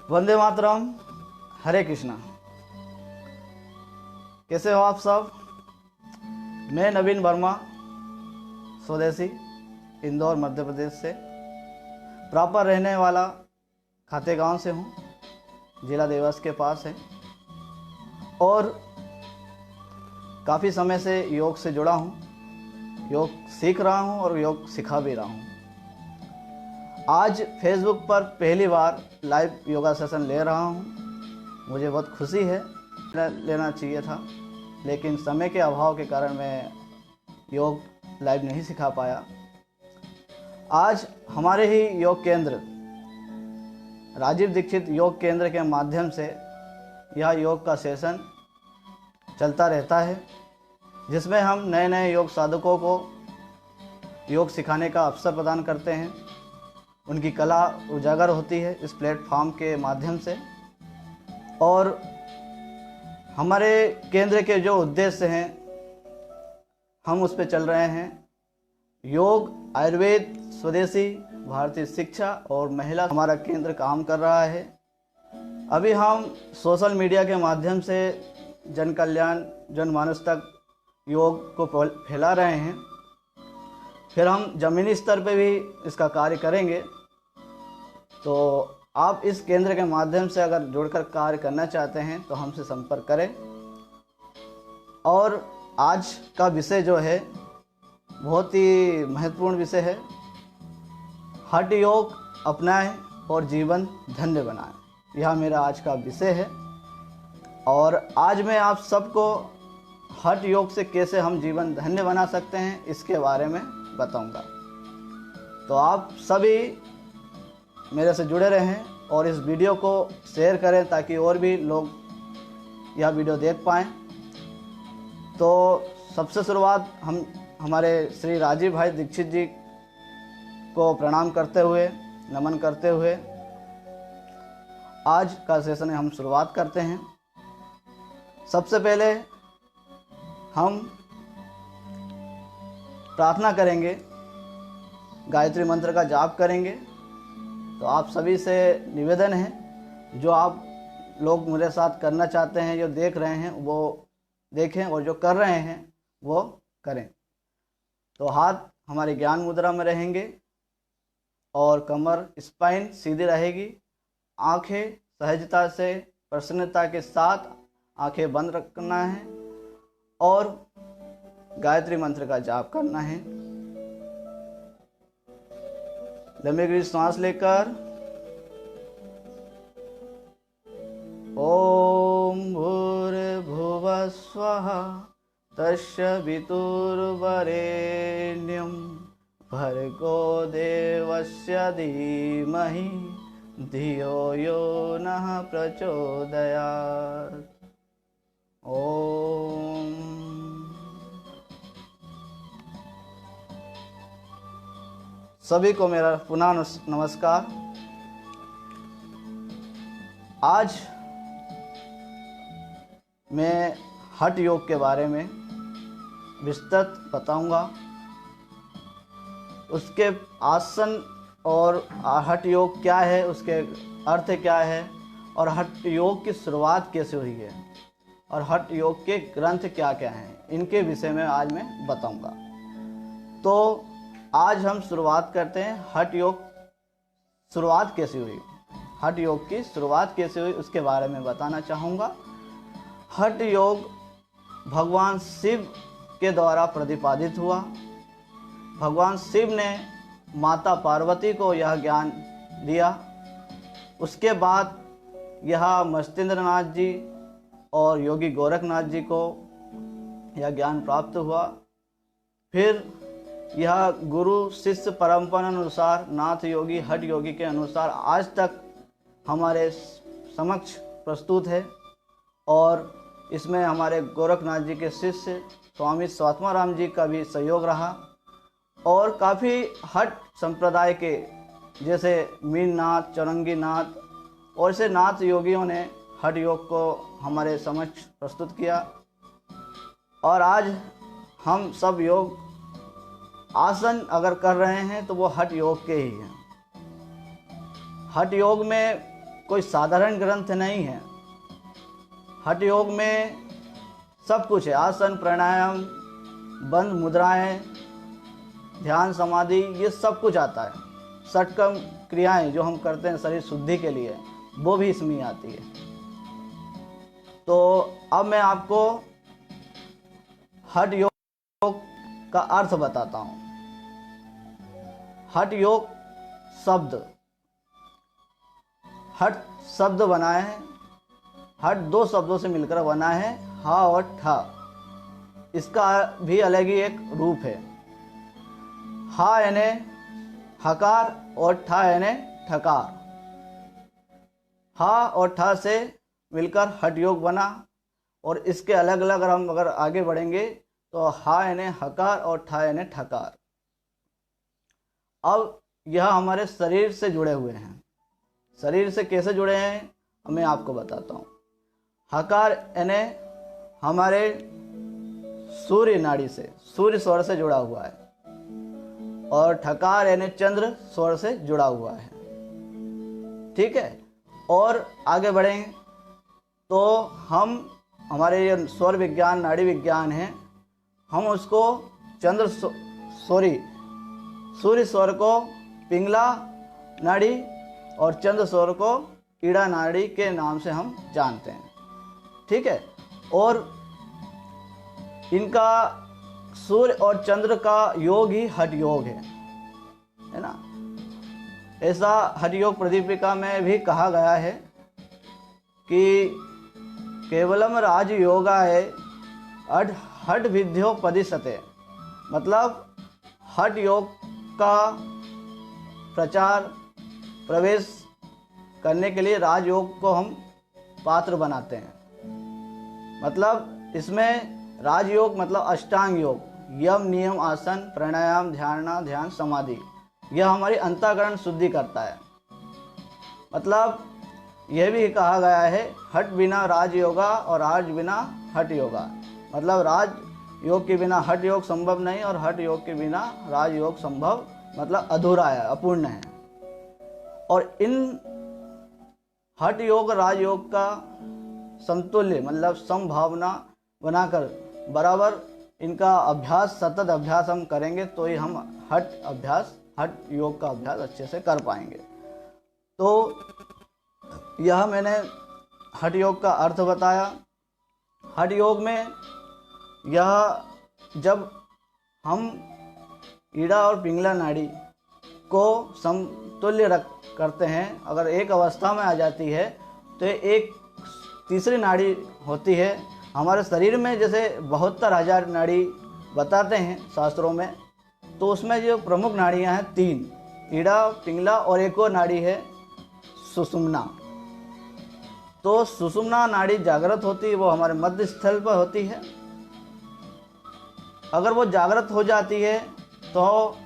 वंदे मातरम। हरे कृष्णा। कैसे हो आप सब? मैं नवीन वर्मा, स्वदेशी, इंदौर मध्य प्रदेश से प्रॉपर रहने वाला खाते गांव से हूँ, जिला देवास के पास है। और काफ़ी समय से योग से जुड़ा हूँ, योग सीख रहा हूँ और योग सिखा भी रहा हूँ। आज फेसबुक पर पहली बार लाइव योगा सेशन ले रहा हूँ। मुझे बहुत खुशी है, लेना चाहिए था, लेकिन समय के अभाव के कारण मैं योग लाइव नहीं सिखा पाया। आज हमारे ही योग केंद्र, राजीव दीक्षित योग केंद्र के माध्यम से यह योग का सेशन चलता रहता है, जिसमें हम नए नए योग साधकों को योग सिखाने का अवसर प्रदान करते हैं। उनकी कला उजागर होती है इस प्लेटफॉर्म के माध्यम से। और हमारे केंद्र के जो उद्देश्य हैं, हम उस पर चल रहे हैं। योग, आयुर्वेद, स्वदेशी, भारतीय शिक्षा और महिला हमारा केंद्र काम कर रहा है। अभी हम सोशल मीडिया के माध्यम से जन कल्याण, जनमानस तक योग को फैला रहे हैं। फिर हम ज़मीनी स्तर पे भी इसका कार्य करेंगे। तो आप इस केंद्र के माध्यम से अगर जुड़कर कार्य करना चाहते हैं तो हमसे संपर्क करें। और आज का विषय जो है बहुत ही महत्वपूर्ण विषय है। हठ योग अपनाएं और जीवन धन्य बनाएं। यह मेरा आज का विषय है। और आज मैं आप सबको हठ योग से कैसे हम जीवन धन्य बना सकते हैं इसके बारे में बताऊंगा। तो आप सभी मेरे से जुड़े रहें और इस वीडियो को शेयर करें ताकि और भी लोग यह वीडियो देख पाएँ। तो सबसे शुरुआत हम हमारे श्री राजीव भाई दीक्षित जी को प्रणाम करते हुए, नमन करते हुए आज का सेशन हम शुरुआत करते हैं। सबसे पहले हम प्रार्थना करेंगे, गायत्री मंत्र का जाप करेंगे। तो आप सभी से निवेदन है, जो आप लोग मेरे साथ करना चाहते हैं, जो देख रहे हैं वो देखें और जो कर रहे हैं वो करें। तो हाथ हमारे ज्ञान मुद्रा में रहेंगे और कमर, स्पाइन सीधी रहेगी। आंखें सहजता से, प्रसन्नता के साथ आंखें बंद रखना है और गायत्री मंत्र का जाप करना है। लंबी गहरी सांस लेकर ओम भूर्भुवः स्वः तस्य वितुर्वरेण्यं भर्गो देवस्य धीमहि धियो यो नः प्रचोदयात्। ओम। सभी को मेरा पुनः नमस्कार। आज मैं हठ योग के बारे में विस्तृत बताऊंगा। उसके आसन और हठ योग क्या है, उसके अर्थ क्या है और हठ योग की शुरुआत कैसे हुई है और हठ योग के ग्रंथ क्या क्या हैं, इनके विषय में आज मैं बताऊंगा। तो आज हम शुरुआत करते हैं। हठ योग शुरुआत कैसे हुई, हठ योग की शुरुआत कैसे हुई उसके बारे में बताना चाहूँगा। हठ योग भगवान शिव के द्वारा प्रतिपादित हुआ। भगवान शिव ने माता पार्वती को यह ज्ञान दिया। उसके बाद यह मत्स्येंद्रनाथ जी और योगी गोरखनाथ जी को यह ज्ञान प्राप्त हुआ। फिर यह गुरु शिष्य परंपरा अनुसार, नाथ योगी, हठ योगी के अनुसार आज तक हमारे समक्ष प्रस्तुत है। और इसमें हमारे गोरखनाथ जी के शिष्य स्वामी स्वात्माराम जी का भी सहयोग रहा। और काफ़ी हठ संप्रदाय के जैसे मीननाथ, चौरंगी नाथ और ऐसे नाथ योगियों ने हठ योग को हमारे समक्ष प्रस्तुत किया। और आज हम सब योग आसन अगर कर रहे हैं तो वो हठ योग के ही हैं। हठ योग में कोई साधारण ग्रंथ नहीं है। हठ योग में सब कुछ है, आसन, प्राणायाम, बंद मुद्राएं, ध्यान, समाधि, ये सब कुछ आता है। षटकर्म क्रियाएं जो हम करते हैं शरीर शुद्धि के लिए, वो भी इसमें आती है। तो अब मैं आपको हठ योग का अर्थ बताता हूँ। हठ योग शब्द, हठ शब्द बना है, हठ दो शब्दों से मिलकर बना है, हा और ठा। इसका भी अलग ही एक रूप है। हा यानी हकार और ठा यानी ठकार। हा और ठा से मिलकर हठ योग बना। और इसके अलग अलग अगर आगे बढ़ेंगे तो हा यानी हकार और ठा यानी ठकार। अब यह हमारे शरीर से जुड़े हुए हैं। शरीर से कैसे जुड़े हैं मैं आपको बताता हूँ। हकार यानी हमारे सूर्य नाड़ी से, सूर्य स्वर से जुड़ा हुआ है। और ठकार यानी चंद्र स्वर से जुड़ा हुआ है। ठीक है। और आगे बढ़ेंगे तो हम हमारे ये स्वर विज्ञान, नाड़ी विज्ञान है, हम उसको सूर्य स्वर को पिंगला नाड़ी और चंद्र स्वर को ईड़ा नाड़ी के नाम से हम जानते हैं। ठीक है। और इनका सूर्य और चंद्र का योग ही हठ योग है ना। ऐसा हठ योग प्रदीपिका में भी कहा गया है कि केवलम राजयोगाय हठ विद्यो पदिशते, मतलब हठ योग का प्रचार प्रवेश करने के लिए राजयोग को हम पात्र बनाते हैं। मतलब इसमें राजयोग मतलब अष्टांग योग, यम, नियम, आसन, प्राणायाम, ध्यान, समाधि, यह हमारी अंतःकरण शुद्धि करता है। मतलब यह भी कहा गया है हठ बिना राज योगा और राज बिना हठ योगा। मतलब राज योग के बिना हठ योग संभव नहीं और हठ योग के बिना राज योग संभव, मतलब अधूरा है, अपूर्ण है। और इन हठ योग राज योग का समतुल्य मतलब समभावना बनाकर बराबर इनका अभ्यास, सतत अभ्यास हम करेंगे तो ही हम हठ योग का अभ्यास अच्छे से कर पाएंगे। तो यह मैंने हठ योग का अर्थ बताया। हठ योग में यह जब हम ईड़ा और पिंगला नाड़ी को समतुल्य करते हैं, अगर एक अवस्था में आ जाती है तो एक तीसरी नाड़ी होती है। हमारे शरीर में जैसे 72,000 नाड़ी बताते हैं शास्त्रों में, तो उसमें जो प्रमुख नाड़ियां हैं 3, ईड़ा, पिंगला और एक और नाड़ी है सुषुम्ना। तो सुषुम्ना नाड़ी जागृत होती है, वो हमारे मध्य स्थल पर होती है। अगर वो जागृत हो जाती है तो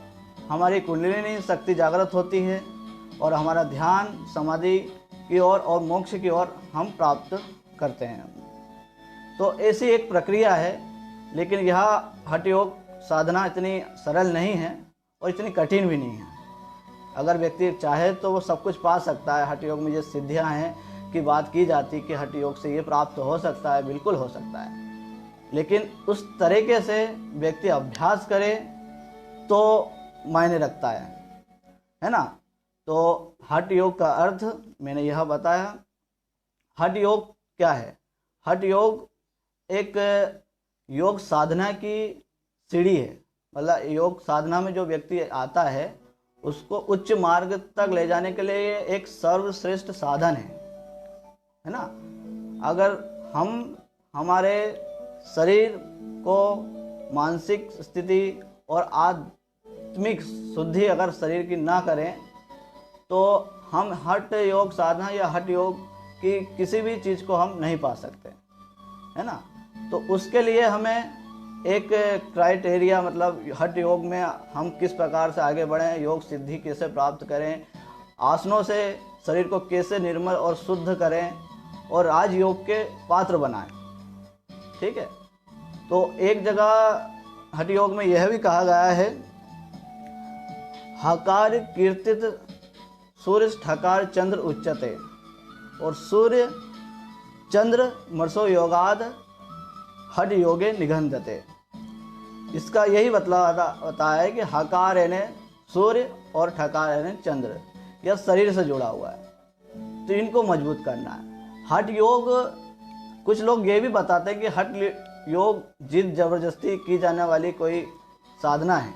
हमारी कुंडलिनी शक्ति जागृत होती है और हमारा ध्यान, समाधि की ओर और मोक्ष की ओर हम प्राप्त करते हैं। तो ऐसी एक प्रक्रिया है। लेकिन यह हठ योग साधना इतनी सरल नहीं है और इतनी कठिन भी नहीं है। अगर व्यक्ति चाहे तो वो सब कुछ पा सकता है। हठ योग में जो सिद्धियां हैं की बात की जाती कि हठ योग से ये प्राप्त हो सकता है, बिल्कुल हो सकता है। लेकिन उस तरीके से व्यक्ति अभ्यास करे तो मायने रखता है ना। तो हठ योग का अर्थ मैंने यह बताया। हठ योग क्या है? हठ योग एक योग साधना की सीढ़ी है। मतलब योग साधना में जो व्यक्ति आता है उसको उच्च मार्ग तक ले जाने के लिए एक सर्वश्रेष्ठ साधन है ना। अगर हम हमारे शरीर को मानसिक स्थिति और आत्मिक शुद्धि अगर शरीर की ना करें तो हम हठ योग साधना या हठ योग की किसी भी चीज़ को हम नहीं पा सकते, है ना। तो उसके लिए हमें एक क्राइटेरिया, मतलब हठ योग में हम किस प्रकार से आगे बढ़ें, योग सिद्धि कैसे प्राप्त करें, आसनों से शरीर को कैसे निर्मल और शुद्ध करें और राजयोग के पात्र बनाएं। ठीक है। तो एक जगह हठ योग में यह भी कहा गया है, हकार कीर्तित सूर्य ठकार चंद्र उच्चते। और सूर्य चंद्र मर्सो योगाद हठ योगे निगंधते। इसका यही बताया है कि हकार यानी सूर्य और ठकार यानी चंद्र, यह शरीर से जुड़ा हुआ है, तो इनको मजबूत करना है। हठ योग, कुछ लोग ये भी बताते हैं कि हठ योग जिद जबरदस्ती की जाने वाली कोई साधना है,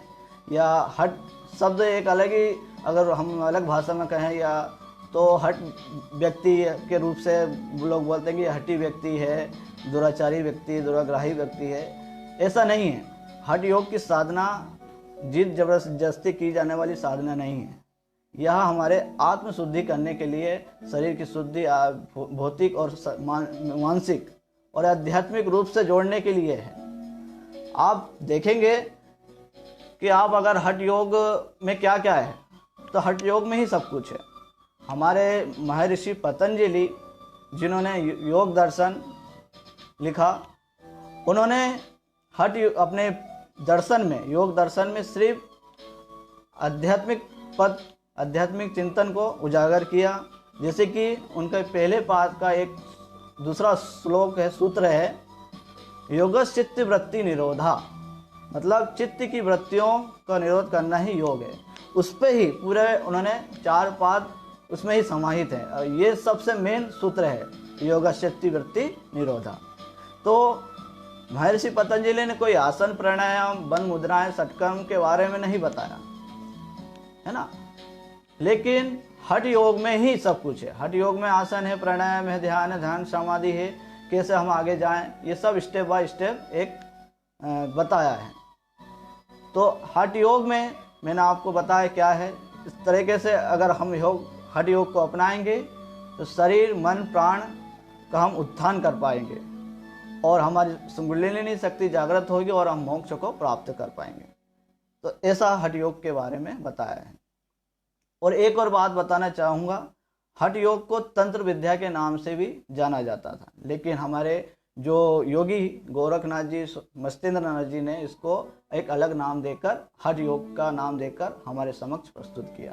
या हठ शब्द एक अलग ही, अगर हम अलग भाषा में कहें या तो हठ व्यक्ति के रूप से लोग बोलते हैं कि हठी व्यक्ति है, दुराचारी व्यक्ति, दुराग्राही व्यक्ति है। ऐसा नहीं है। हठ योग की साधना जिद जबरदस्ती की जाने वाली साधना नहीं है। यह हमारे आत्म शुद्धि करने के लिए, शरीर की शुद्धि भौतिक और मानसिक और आध्यात्मिक रूप से जोड़ने के लिए है। आप देखेंगे कि आप अगर हठ योग में क्या क्या है, तो हठ योग में ही सब कुछ है। हमारे महर्षि पतंजलि जिन्होंने योग दर्शन लिखा, उन्होंने हठ अपने दर्शन में, योग दर्शन में सिर्फ आध्यात्मिक चिंतन को उजागर किया। जैसे कि उनके पहले पाद का एक दूसरा श्लोक है, सूत्र है, योगश्चित्त वृत्ति निरोधा, मतलब चित्त की वृत्तियों का निरोध करना ही योग है। उस पर ही पूरे उन्होंने 4 पाद उसमें ही समाहित है, और ये सबसे मेन सूत्र है, योगश्चित्त वृत्ति निरोधा। तो महर्षि पतंजलि ने कोई आसन, प्राणायाम, बंद मुद्राएं, षटकर्म के बारे में नहीं बताया है ना, लेकिन हठ योग में ही सब कुछ है। हठ योग में आसन है, प्राणायाम है, ध्यान है, ध्यान समाधि है, कैसे हम आगे जाएं, ये सब स्टेप बाय स्टेप एक बताया है। तो हठ योग में मैंने आपको बताया क्या है। इस तरीके से अगर हम हठ योग को अपनाएंगे तो शरीर, मन, प्राण का हम उत्थान कर पाएंगे और हमारी कुंडलिनी शक्ति जागृत होगी और हम मोक्ष को प्राप्त कर पाएंगे। तो ऐसा हठ योग के बारे में बताया है। और एक और बात बताना चाहूँगा, हठ योग को तंत्र विद्या के नाम से भी जाना जाता था, लेकिन हमारे जो योगी गोरखनाथ जी, मस्तेंद्रनाथ जी ने इसको एक अलग नाम देकर, हठ योग का नाम देकर हमारे समक्ष प्रस्तुत किया।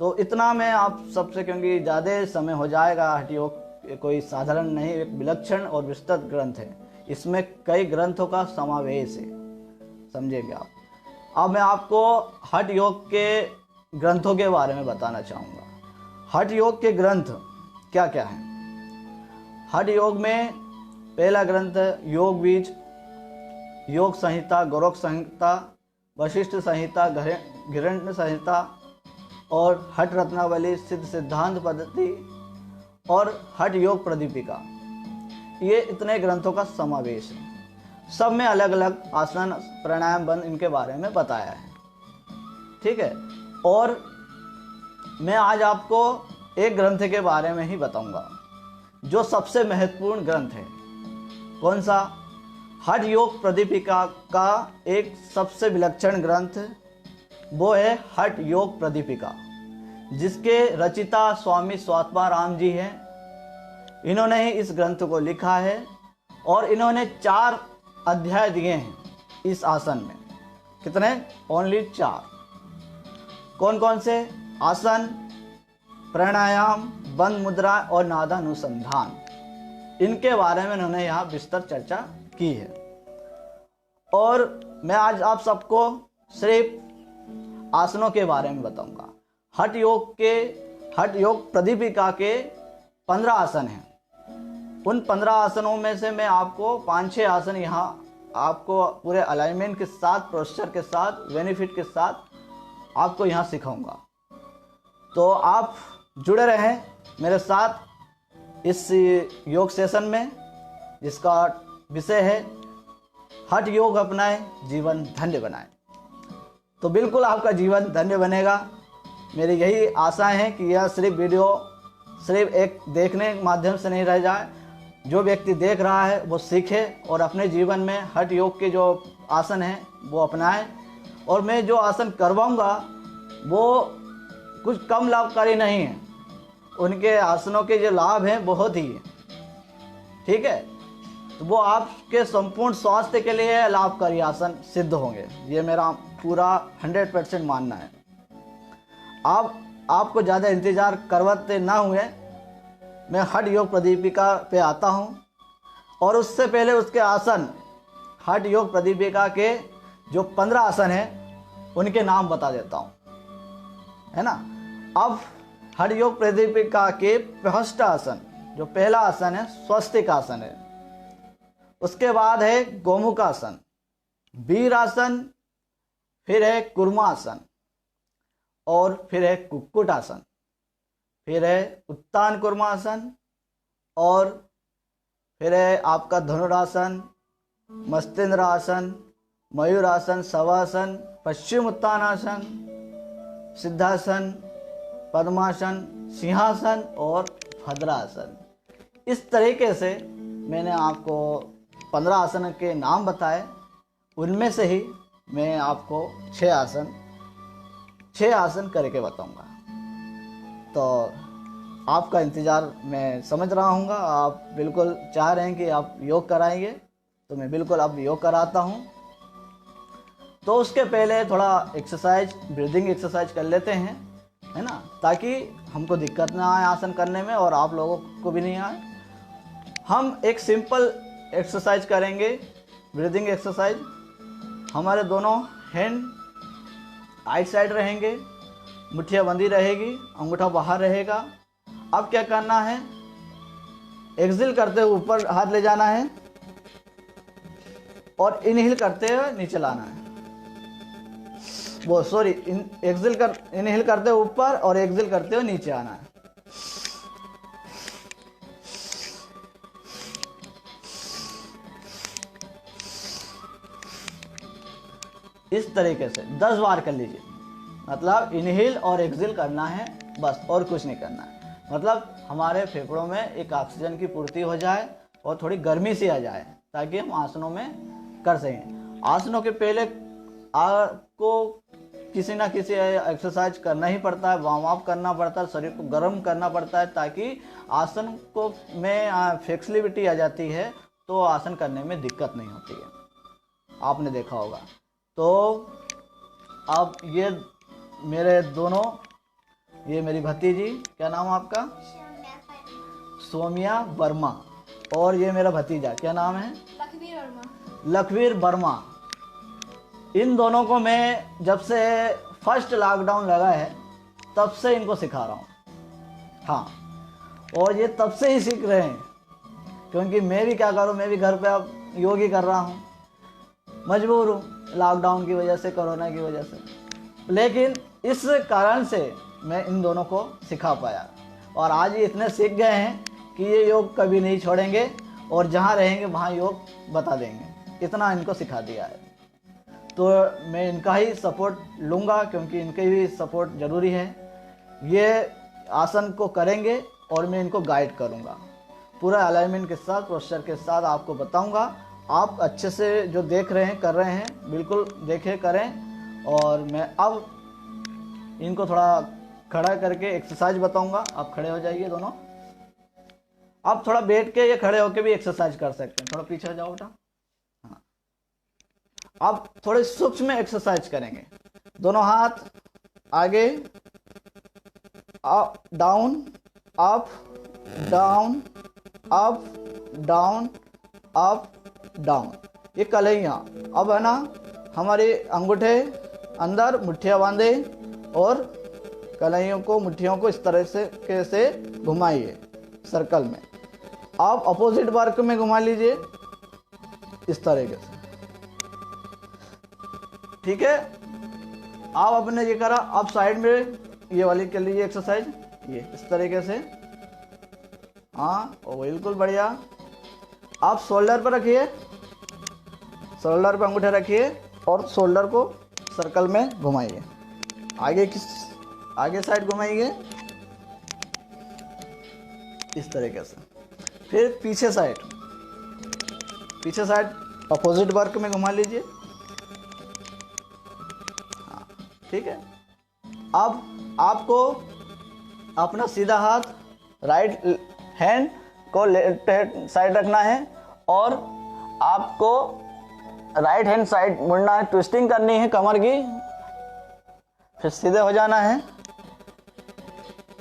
तो इतना मैं आप सबसे, क्योंकि ज़्यादा समय हो जाएगा, हठ योग कोई साधारण नहीं, एक विलक्षण और विस्तृत ग्रंथ है, इसमें कई ग्रंथों का समावेश है, समझेंगे आप। अब मैं आपको हठ योग के ग्रंथों के बारे में बताना चाहूँगा। हठ योग के ग्रंथ क्या क्या हैं। हठ योग में पहला ग्रंथ योग बीज, योग संहिता, गोरख संहिता, वशिष्ठ संहिता, घिरण्य संहिता और हठ रत्नावली, सिद्ध सिद्धांत पद्धति और हठ योग प्रदीपिका। ये इतने ग्रंथों का समावेश है। सब में अलग अलग आसन, प्राणायाम, बंद, इनके बारे में बताया है, ठीक है। और मैं आज आपको एक ग्रंथ के बारे में ही बताऊंगा जो सबसे महत्वपूर्ण ग्रंथ है। कौन सा? हठ योग प्रदीपिका का एक सबसे विलक्षण ग्रंथ, वो है हठ योग प्रदीपिका, जिसके रचिता स्वामी स्वात्माराम जी हैं। इन्होंने ही इस ग्रंथ को लिखा है और इन्होंने 4 अध्याय दिए हैं इस आसन में। कितने? ओनली 4। कौन कौन से? आसन, प्राणायाम, बंद मुद्रा और नादानुसंधान। इनके बारे में इन्होंने यहाँ विस्तार चर्चा की है। और मैं आज आप सबको सिर्फ आसनों के बारे में बताऊंगा। हठ योग प्रदीपिका के 15 आसन हैं। उन 15 आसनों में से मैं आपको 5-6 आसन यहाँ आपको पूरे अलाइनमेंट के साथ, प्रोस्चर के साथ, बेनिफिट के साथ आपको यहाँ सिखाऊंगा। तो आप जुड़े रहें मेरे साथ इस योग सेशन में, जिसका विषय है हठ योग अपनाएं, जीवन धन्य बनाएं। तो बिल्कुल आपका जीवन धन्य बनेगा। मेरी यही आशा है कि यह वीडियो सिर्फ एक देखने के माध्यम से नहीं रह जाए। जो व्यक्ति देख रहा है वो सीखे और अपने जीवन में हठ योग के जो आसन हैं वो अपनाएं। और मैं जो आसन करवाऊंगा वो कुछ कम लाभकारी नहीं है, उनके आसनों के जो लाभ हैं बहुत ही है, ठीक है। तो वो आपके संपूर्ण स्वास्थ्य के लिए लाभकारी आसन सिद्ध होंगे, ये मेरा पूरा 100% मानना है। आपको ज़्यादा इंतज़ार करवाते ना हुए मैं हठ योग प्रदीपिका पे आता हूँ और उससे पहले उसके आसन, हठ योग प्रदीपिका के जो 15 आसन हैं उनके नाम बता देता हूँ, है ना। अब हठ योग प्रदीपिका के फर्स्ट आसन, जो पहला आसन है स्वस्तिक आसन है, उसके बाद है गोमुख आसन, वीर आसन, फिर है कुर्मासन, और फिर है कुक्कुट आसन, फिर है उत्तान कुर्मासन, और फिर है आपका धनुरासन, मस्तिंद्र आसन, मयूरासन, शवासन, पश्चिम उत्तानासन, सिद्धासन, पद्मासन, सिंहासन और भद्रासन। इस तरीके से मैंने आपको 15 आसन के नाम बताए, उनमें से ही मैं आपको 6 आसन करके बताऊंगा। तो आपका इंतज़ार मैं समझ रहा हूँगा, आप बिल्कुल चाह रहे हैं कि आप योग कराएंगे, तो मैं बिल्कुल अब योग कराता हूँ। तो उसके पहले थोड़ा एक्सरसाइज, ब्रीदिंग एक्सरसाइज कर लेते हैं, है ना, ताकि हमको दिक्कत ना आए आसन करने में और आप लोगों को भी नहीं आए। हम एक सिंपल एक्सरसाइज करेंगे, ब्रीदिंग एक्सरसाइज। हमारे दोनों हैंड राइट साइड रहेंगे, मुट्ठियाँ बंदी रहेगी, अंगूठा बाहर रहेगा। अब क्या करना है, एक्सहेल करते हुए ऊपर हाथ ले जाना है और इनहेल करते हुए नीचे लाना है। वो सॉरी, इनहेल करते हुए ऊपर और एक्सहेल करते हुए नीचे आना है। इस तरीके से 10 बार कर लीजिए। मतलब इनहेल और एक्सहेल करना है बस, और कुछ नहीं करना है। मतलब हमारे फेफड़ों में एक ऑक्सीजन की पूर्ति हो जाए और थोड़ी गर्मी सी आ जाए, ताकि हम आसनों में कर सकें। आसनों के पहले आपको किसी ना किसी एक्सरसाइज करना ही पड़ता है, वार्म अप करना पड़ता है, शरीर को गर्म करना पड़ता है, ताकि आसन को में फ्लेक्सिबिलिटी आ जाती है, तो आसन करने में दिक्कत नहीं होती है। आपने देखा होगा। तो अब ये मेरे दोनों, ये मेरी भतीजी, क्या नाम है आपका? सोमिया वर्मा। और ये मेरा भतीजा, क्या नाम है? लखवीर वर्मा। इन दोनों को मैं जब से फर्स्ट लॉकडाउन लगा है तब से इनको सिखा रहा हूँ। हाँ, और ये तब से ही सीख रहे हैं, क्योंकि मैं भी क्या करूँ, मैं भी घर पे अब योग ही कर रहा हूँ, मजबूर हूँ लॉकडाउन की वजह से, कोरोना की वजह से। लेकिन इस कारण से मैं इन दोनों को सिखा पाया, और आज ये इतने सीख गए हैं कि ये योग कभी नहीं छोड़ेंगे, और जहाँ रहेंगे वहाँ योग बता देंगे। इतना इनको सिखा दिया है। तो मैं इनका ही सपोर्ट लूँगा, क्योंकि इनके भी सपोर्ट ज़रूरी है। ये आसन को करेंगे और मैं इनको गाइड करूँगा, पूरा अलाइनमेंट के साथ, पोस्चर के साथ आपको बताऊँगा। आप अच्छे से जो देख रहे हैं, कर रहे हैं, बिल्कुल देखें, करें। और मैं अब इनको थोड़ा खड़ा करके एक्सरसाइज बताऊंगा। आप खड़े हो जाइए दोनों। आप थोड़ा बैठ के या खड़े होके भी एक्सरसाइज कर सकते हैं। थोड़ा पीछे जाओ बेटा। हाँ, आप थोड़े सूक्ष्म एक्सरसाइज करेंगे। दोनों हाथ आगे, up down, up down, up down, up down. ये कलैया। अब है ना, हमारे अंगूठे अंदर, मुट्ठियाँ बांधे और कलाइयों को, मुट्ठियों को इस तरह से कैसे घुमाइए सर्कल में। आप अपोजिट वर्क में घुमा लीजिए इस तरीके से, ठीक है। आप अपने ये करा, आप साइड में ये वाली कर लीजिए एक्सरसाइज, ये इस तरीके से। हाँ, बिल्कुल बढ़िया। आप शोल्डर पर रखिए, शोल्डर पर अंगूठे रखिए और शोल्डर को सर्कल में घुमाइए। आगे साइड घुमाइए इस तरीके से। फिर पीछे साइड अपोजिट वर्क में घुमा लीजिए। हाँ, ठीक है। अब आपको अपना सीधा हाथ, राइट हैंड को लेफ्ट साइड रखना है, और आपको राइट हैंड साइड मुड़ना है, ट्विस्टिंग करनी है कमर की, फिर सीधे हो जाना है।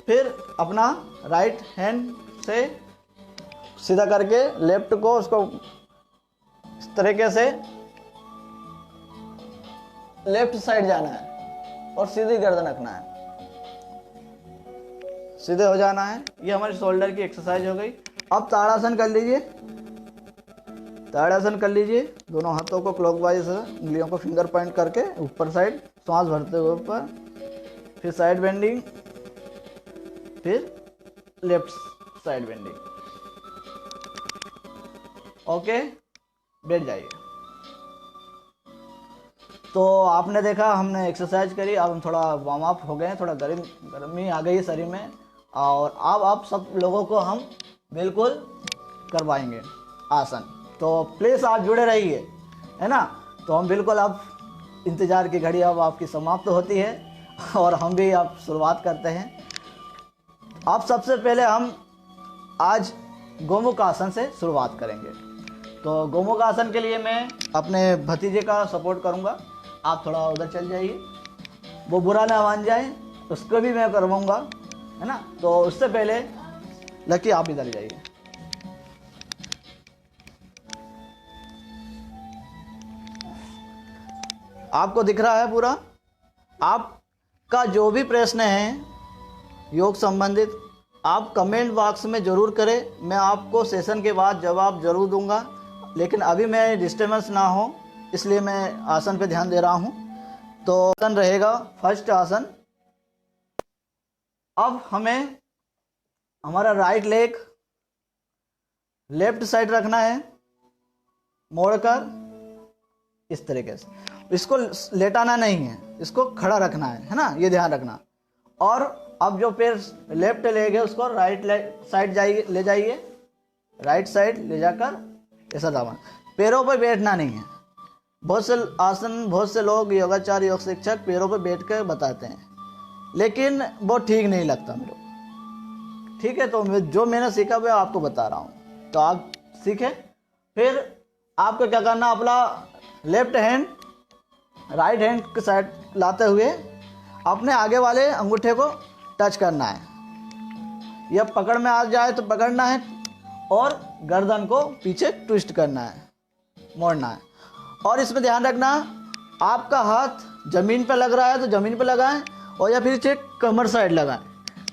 फिर अपना राइट हैंड से सीधा करके लेफ्ट को उसको इस तरीके से लेफ्ट साइड जाना है और सीधी गर्दन रखना है, सीधे हो जाना है। ये हमारी शोल्डर की एक्सरसाइज हो गई। अब ताड़ासन कर लीजिए, ताड़ासन कर लीजिए। दोनों हाथों को क्लॉकवाइज उंगलियों को फिंगर पॉइंट करके ऊपर साइड सांस भरते हुए ऊपर, फिर साइड बेंडिंग, फिर लेफ्ट साइड बेंडिंग। ओके, बैठ जाइए। तो आपने देखा हमने एक्सरसाइज करी, अब हम थोड़ा वार्म अप हो गए, थोड़ा गर्मी आ गई है शरीर में, और अब आप सब लोगों को हम बिल्कुल करवाएंगे आसन। तो प्लीज़ आप जुड़े रहिए, है ना। तो हम बिल्कुल अब इंतज़ार की घड़ी अब आपकी समाप्त होती है और हम भी अब शुरुआत करते हैं। अब सबसे पहले हम आज गोमुख आसन से शुरुआत करेंगे। तो गोमुख आसन के लिए मैं अपने भतीजे का सपोर्ट करूंगा। आप थोड़ा उधर चल जाइए, वो बुरा ना मान जाए, उसको भी मैं करवाऊंगा, है ना। तो उससे पहले लकी आप इधर जाइए। आपको दिख रहा है पूरा। आपका जो भी प्रश्न है योग संबंधित, आप कमेंट बॉक्स में ज़रूर करें। मैं आपको सेशन के बाद जवाब ज़रूर दूंगा, लेकिन अभी मैं डिस्टर्बेंस ना हो इसलिए मैं आसन पे ध्यान दे रहा हूँ। तो आसन रहेगा फर्स्ट आसन। अब हमें हमारा राइट लेग लेफ्ट साइड रखना है, मोड़कर इस तरीके से। इसको लेटाना नहीं है, इसको खड़ा रखना है ना, ये ध्यान रखना। और अब जो पैर लेफ्ट लेग है उसको राइट साइड जाइए, ले जाइए, राइट साइड ले जाकर ऐसा दबाना। पैरों पर बैठना नहीं है। बहुत से आसन, बहुत से लोग योगाचार्य, योग शिक्षक पैरों पर बैठ कर बताते हैं, लेकिन वो ठीक नहीं लगता मेरे को। ठीक है, तो जो मैंने सीखा वो आपको बता रहा हूँ, तो आप सीखें। फिर आपको क्या करना, अपना लेफ्ट हैंड राइट हैंड के साइड लाते हुए अपने आगे वाले अंगूठे को टच करना है। यह पकड़ में आ जाए तो पकड़ना है और गर्दन को पीछे ट्विस्ट करना है, मोड़ना है। और इसमें ध्यान रखना, आपका हाथ जमीन पर लग रहा है तो जमीन पर लगाएं, और या फिर चेक कमर साइड लगाएं।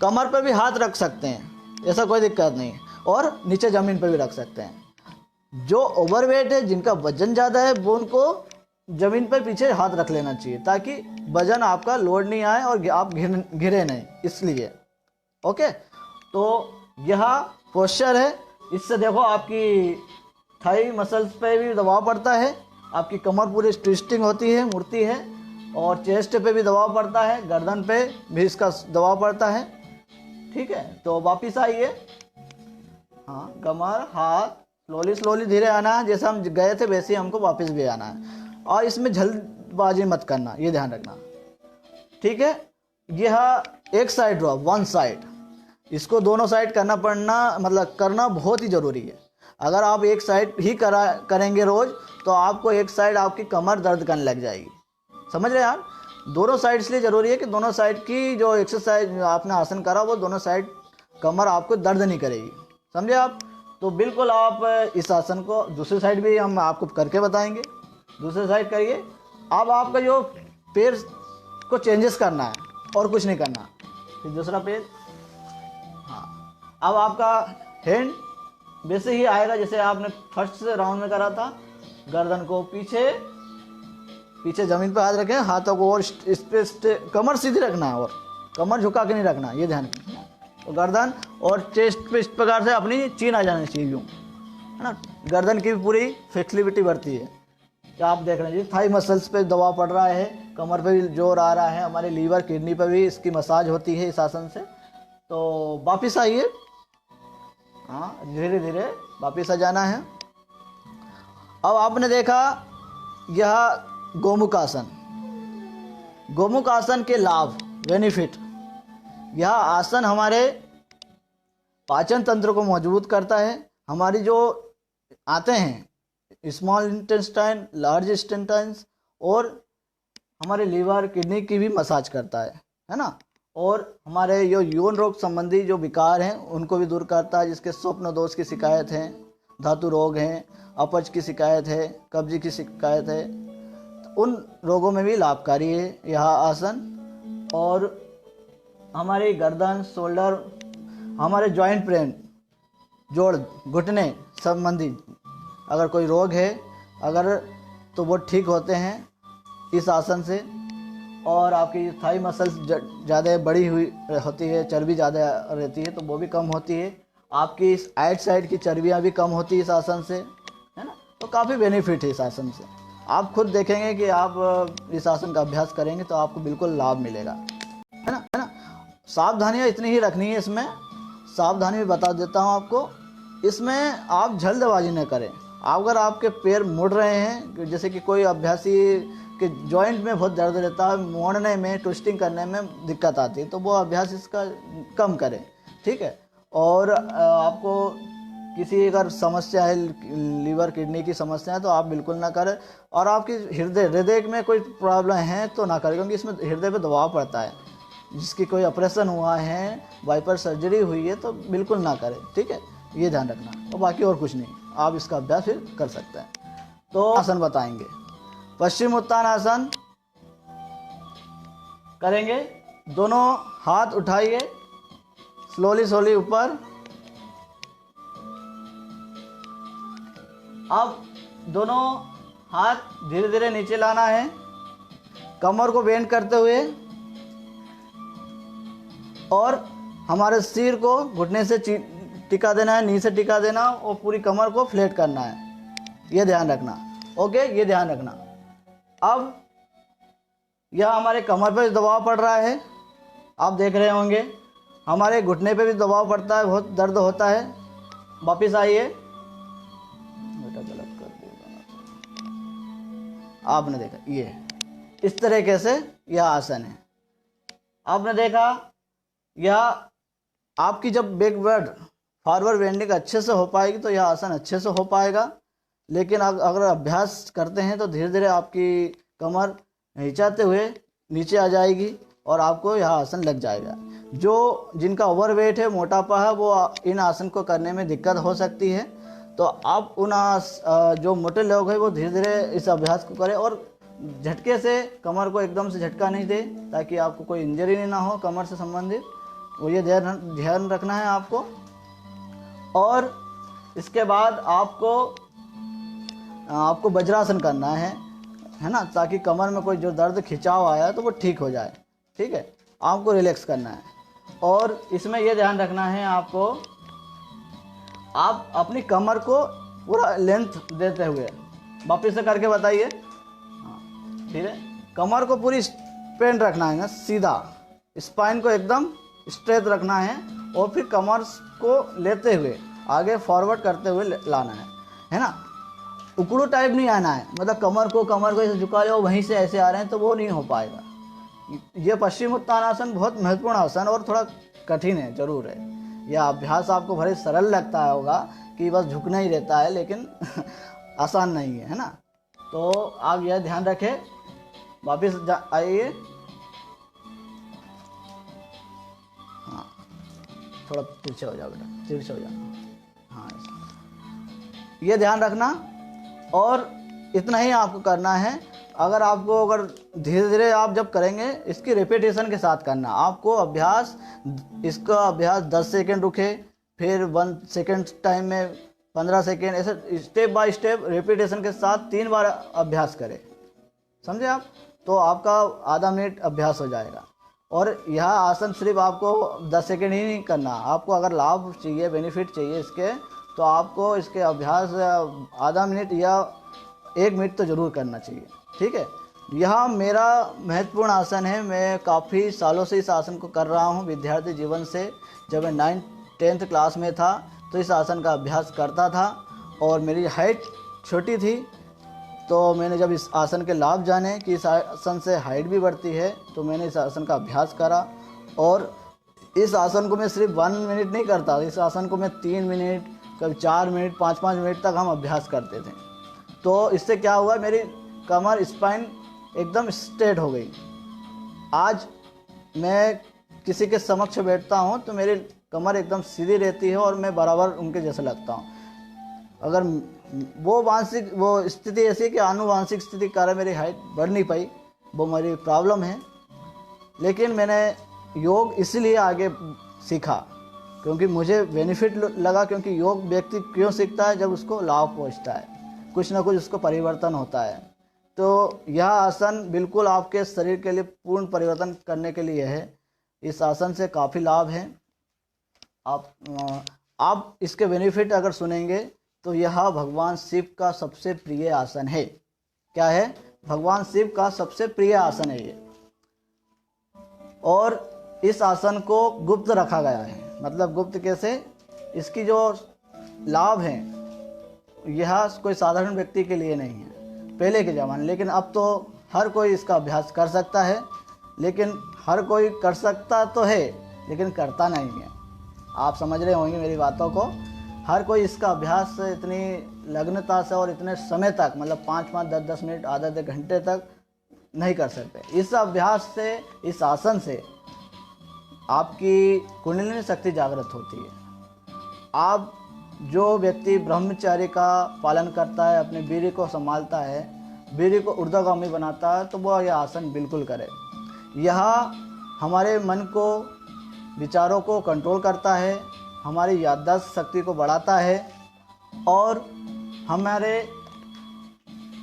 कमर पर भी हाथ रख सकते हैं, ऐसा कोई दिक्कत नहीं है, और नीचे ज़मीन पर भी रख सकते हैं। जो ओवरवेट है, जिनका वजन ज़्यादा है, वो उनको ज़मीन पर पीछे हाथ रख लेना चाहिए, ताकि वजन आपका लोड नहीं आए और आप घिरे नहीं, इसलिए। ओके, तो यह पोस्चर है। इससे देखो आपकी थाई मसल्स पे भी दबाव पड़ता है, आपकी कमर पूरी ट्विस्टिंग होती है, मुड़ती है, और चेस्ट पे भी दबाव पड़ता है, गर्दन पे भी इसका दबाव पड़ता है। ठीक है, तो वापिस आइए। हाँ, कमर, हाथ, स्लोली धीरे आना है, जैसे हम गए थे वैसे ही हमको वापस भी आना है, और इसमें जल्दबाजी मत करना, ये ध्यान रखना। ठीक है, यह एक साइड रहा, वन साइड। इसको दोनों साइड करना बहुत ही ज़रूरी है। अगर आप एक साइड ही करेंगे रोज़, तो आपको एक साइड आपकी कमर दर्द करने लग जाएगी। समझ रहे हैं आप? दोनों साइड इसलिए ज़रूरी है कि दोनों साइड की जो एक्सरसाइज आपने आसन करा, वो दोनों साइड कमर आपको दर्द नहीं करेगी। समझे आप? तो बिल्कुल आप इस आसन को दूसरी साइड भी हम आपको करके बताएंगे। दूसरी साइड करिए। अब आपका जो पैर को चेंजेस करना है और कुछ नहीं करना। फिर दूसरा पैर, हाँ, अब आपका हैंड वैसे ही आएगा जैसे आपने फर्स्ट राउंड में करा था। गर्दन को पीछे ज़मीन पर हाथ रखें, हाथों को और इस पे कमर सीधी रखना है और कमर झुका के नहीं रखना, ये ध्यान रखना। तो गर्दन और चेस्ट पे इस प्रकार से अपनी चीन आ जानी चाहिए, यूँ, है ना। गर्दन की भी पूरी फ्लेक्सिबिलिटी बढ़ती है। क्या आप देख रहे हैं जी, थाई मसल्स पे दबाव पड़ रहा है, कमर पे भी जोर आ रहा है, हमारे लीवर किडनी पे भी इसकी मसाज होती है इस आसन से। तो वापिस आइए, हाँ, धीरे धीरे वापिस आ जाना है। अब आपने देखा यह गोमुख आसन। गोमुख आसन के लाभ, बेनिफिट। यह आसन हमारे पाचन तंत्र को मजबूत करता है। हमारी जो आते हैं स्मॉल इंटेस्टाइन, लार्ज इंटेस्टाइन, और हमारे लीवर किडनी की भी मसाज करता है ना। और हमारे जो यौन रोग संबंधी जो विकार हैं उनको भी दूर करता है, जिसके स्वप्न दोष की शिकायत है, धातु रोग हैं, अपच की शिकायत है, कब्ज की शिकायत है, तो उन रोगों में भी लाभकारी है यह आसन। और हमारी गर्दन, शोल्डर, हमारे जॉइंट पेन, जोड़, घुटने संबंधी अगर कोई रोग है अगर तो वो ठीक होते हैं इस आसन से। और आपकी थाई मसल्स ज़्यादा बड़ी हुई होती है, चर्बी ज़्यादा रहती है तो वो भी कम होती है। आपकी इस आइट साइड की चर्बियाँ भी कम होती है इस आसन से, है ना। तो काफ़ी बेनिफिट है इस आसन से। आप खुद देखेंगे कि आप इस आसन का अभ्यास करेंगे तो आपको बिल्कुल लाभ मिलेगा, है ना। सावधानियाँ इतनी ही रखनी है इसमें, सावधानी भी बता देता हूँ आपको। इसमें आप जल्दबाजी न करें। अगर आपके पैर मुड़ रहे हैं, जैसे कि कोई अभ्यासी के जॉइंट में बहुत दर्द रहता है, मोड़ने में, ट्विस्टिंग करने में दिक्कत आती है, तो वो अभ्यास इसका कम करें, ठीक है। और आपको किसी अगर समस्या है, लीवर किडनी की समस्या है, तो आप बिल्कुल ना करें। और आपकी हृदय में कोई प्रॉब्लम है तो ना करें, क्योंकि इसमें हृदय पे दबाव पड़ता है। जिसकी कोई ऑपरेशन हुआ है, बाईपास सर्जरी हुई है, तो बिल्कुल ना करें, ठीक है। ये ध्यान रखना, और बाकी और कुछ नहीं, आप इसका अभ्यास फिर कर सकते हैं। तो आसन बताएंगे। पश्चिम उत्तान आसन करेंगे। दोनों हाथ उठाइए, स्लोली ऊपर। अब दोनों हाथ धीरे धीरे नीचे लाना है, कमर को बेंड करते हुए, और हमारे सिर को घुटने से टिका देना है, नी से टिका देना, और पूरी कमर को फ्लैट करना है। ये ध्यान रखना, ओके, ये ध्यान रखना। अब यह हमारे कमर पे दबाव पड़ रहा है, आप देख रहे होंगे। हमारे घुटने पे भी दबाव पड़ता है, बहुत दर्द होता है। वापिस आइए, बेटा गलत कर दिया, आपने देखा, ये इस तरीके से यह आसन है। आपने देखा, यह आपकी जब बैकवर्ड फॉरवर्ड बेंडिंग अच्छे से हो पाएगी तो यह आसन अच्छे से हो पाएगा। लेकिन अगर अभ्यास करते हैं तो धीरे धीरे आपकी कमर हिचाते हुए नीचे आ जाएगी और आपको यह आसन लग जाएगा। जो जिनका ओवरवेट है, मोटापा है, वो इन आसन को करने में दिक्कत हो सकती है। तो आप जो मोटे लोग हैं वो धीरे धीरे इस अभ्यास को करें, और झटके से कमर को एकदम से झटका नहीं दे, ताकि आपको कोई इंजरी नहीं ना हो कमर से संबंधित। वो ये ध्यान रखना है आपको। और इसके बाद आपको वज्रासन करना है ना, ताकि कमर में कोई जो दर्द खिंचाव आया है तो वो ठीक हो जाए, ठीक है। आपको रिलैक्स करना है। और इसमें ये ध्यान रखना है आपको, आप अपनी कमर को पूरा लेंथ देते हुए, वापस से करके बताइए, हाँ, ठीक है। कमर को पूरी स्ट्रेट रखना है ना, सीधा, स्पाइन को एकदम स्ट्रेट रखना है, और फिर कमर को लेते हुए आगे फॉरवर्ड करते हुए लाना है ना। उकड़ू टाइप नहीं आना है, मतलब कमर को ऐसे झुका लो, वहीं से ऐसे आ रहे हैं, तो वो नहीं हो पाएगा। ये पश्चिम उत्तान आसन बहुत महत्वपूर्ण आसन और थोड़ा कठिन है, जरूर है। यह अभ्यास आपको बड़े सरल लगता होगा कि बस झुकना ही रहता है, लेकिन आसान नहीं है ना। तो आप यह ध्यान रखें। वापिस आइए, हाँ, थोड़ा तिरछे हो जाओ बेटा, तिरछे हो जाओ, हाँ, ये ध्यान रखना। और इतना ही आपको करना है। अगर धीरे धीरे आप जब करेंगे, इसकी रिपीटेशन के साथ करना। आपको इसका अभ्यास 10 सेकेंड रुके, फिर 1 सेकेंड टाइम में 15 सेकेंड, ऐसे स्टेप बाय स्टेप रिपीटेशन के साथ 3 बार अभ्यास करें, समझे आप। तो आपका आधा मिनट अभ्यास हो जाएगा। और यह आसन सिर्फ आपको 10 सेकेंड ही नहीं करना, आपको अगर लाभ चाहिए, बेनिफिट चाहिए इसके, तो आपको इसके अभ्यास आधा मिनट या 1 मिनट तो ज़रूर करना चाहिए, ठीक है। यह मेरा महत्वपूर्ण आसन है। मैं काफ़ी सालों से इस आसन को कर रहा हूँ, विद्यार्थी जीवन से। जब मैं 9th क्लास में था तो इस आसन का अभ्यास करता था, और मेरी हाइट छोटी थी, तो मैंने जब इस आसन के लाभ जाने कि इस आसन से हाइट भी बढ़ती है, तो मैंने इस आसन का अभ्यास करा। और इस आसन को मैं सिर्फ 1 मिनट नहीं करता, इस आसन को मैं 3 मिनट, कभी 4 मिनट, 5-5 मिनट तक हम अभ्यास करते थे। तो इससे क्या हुआ, मेरी कमर, स्पाइन एकदम स्ट्रेट हो गई। आज मैं किसी के समक्ष बैठता हूँ तो मेरी कमर एकदम सीधी रहती है और मैं बराबर उनके जैसा लगता हूँ। अगर वो स्थिति ऐसी है कि आनुवांशिक स्थिति के कारण मेरी हाइट बढ़ नहीं पाई, वो मेरी प्रॉब्लम है। लेकिन मैंने योग इसलिए आगे सीखा क्योंकि मुझे बेनिफिट लगा, क्योंकि योग व्यक्ति क्यों सीखता है, जब उसको लाभ पहुंचता है, कुछ ना कुछ उसको परिवर्तन होता है। तो यह आसन बिल्कुल आपके शरीर के लिए पूर्ण परिवर्तन करने के लिए है। इस आसन से काफ़ी लाभ हैं। आप इसके बेनिफिट अगर सुनेंगे तो यह भगवान शिव का सबसे प्रिय आसन है। क्या है? भगवान शिव का सबसे प्रिय आसन है ये। और इस आसन को गुप्त रखा गया है। मतलब गुप्त कैसे? इसकी जो लाभ हैं यह कोई साधारण व्यक्ति के लिए नहीं है पहले के ज़माने, लेकिन अब तो हर कोई इसका अभ्यास कर सकता है। लेकिन हर कोई कर सकता तो है लेकिन करता नहीं है। आप समझ रहे होंगे मेरी बातों को। हर कोई इसका अभ्यास इतनी लग्नता से और इतने समय तक, मतलब 5-5, 10-10 मिनट, आधे घंटे तक नहीं कर सकते। इस अभ्यास से, इस आसन से आपकी कुंडलिनी शक्ति जागृत होती है। आप जो व्यक्ति ब्रह्मचर्य का पालन करता है, अपने वीर्य को संभालता है, वीर्य को ऊर्ध्वगामी बनाता है, तो वह यह आसन बिल्कुल करे। यह हमारे मन को, विचारों को कंट्रोल करता है, हमारी याददाश्त शक्ति को बढ़ाता है और हमारे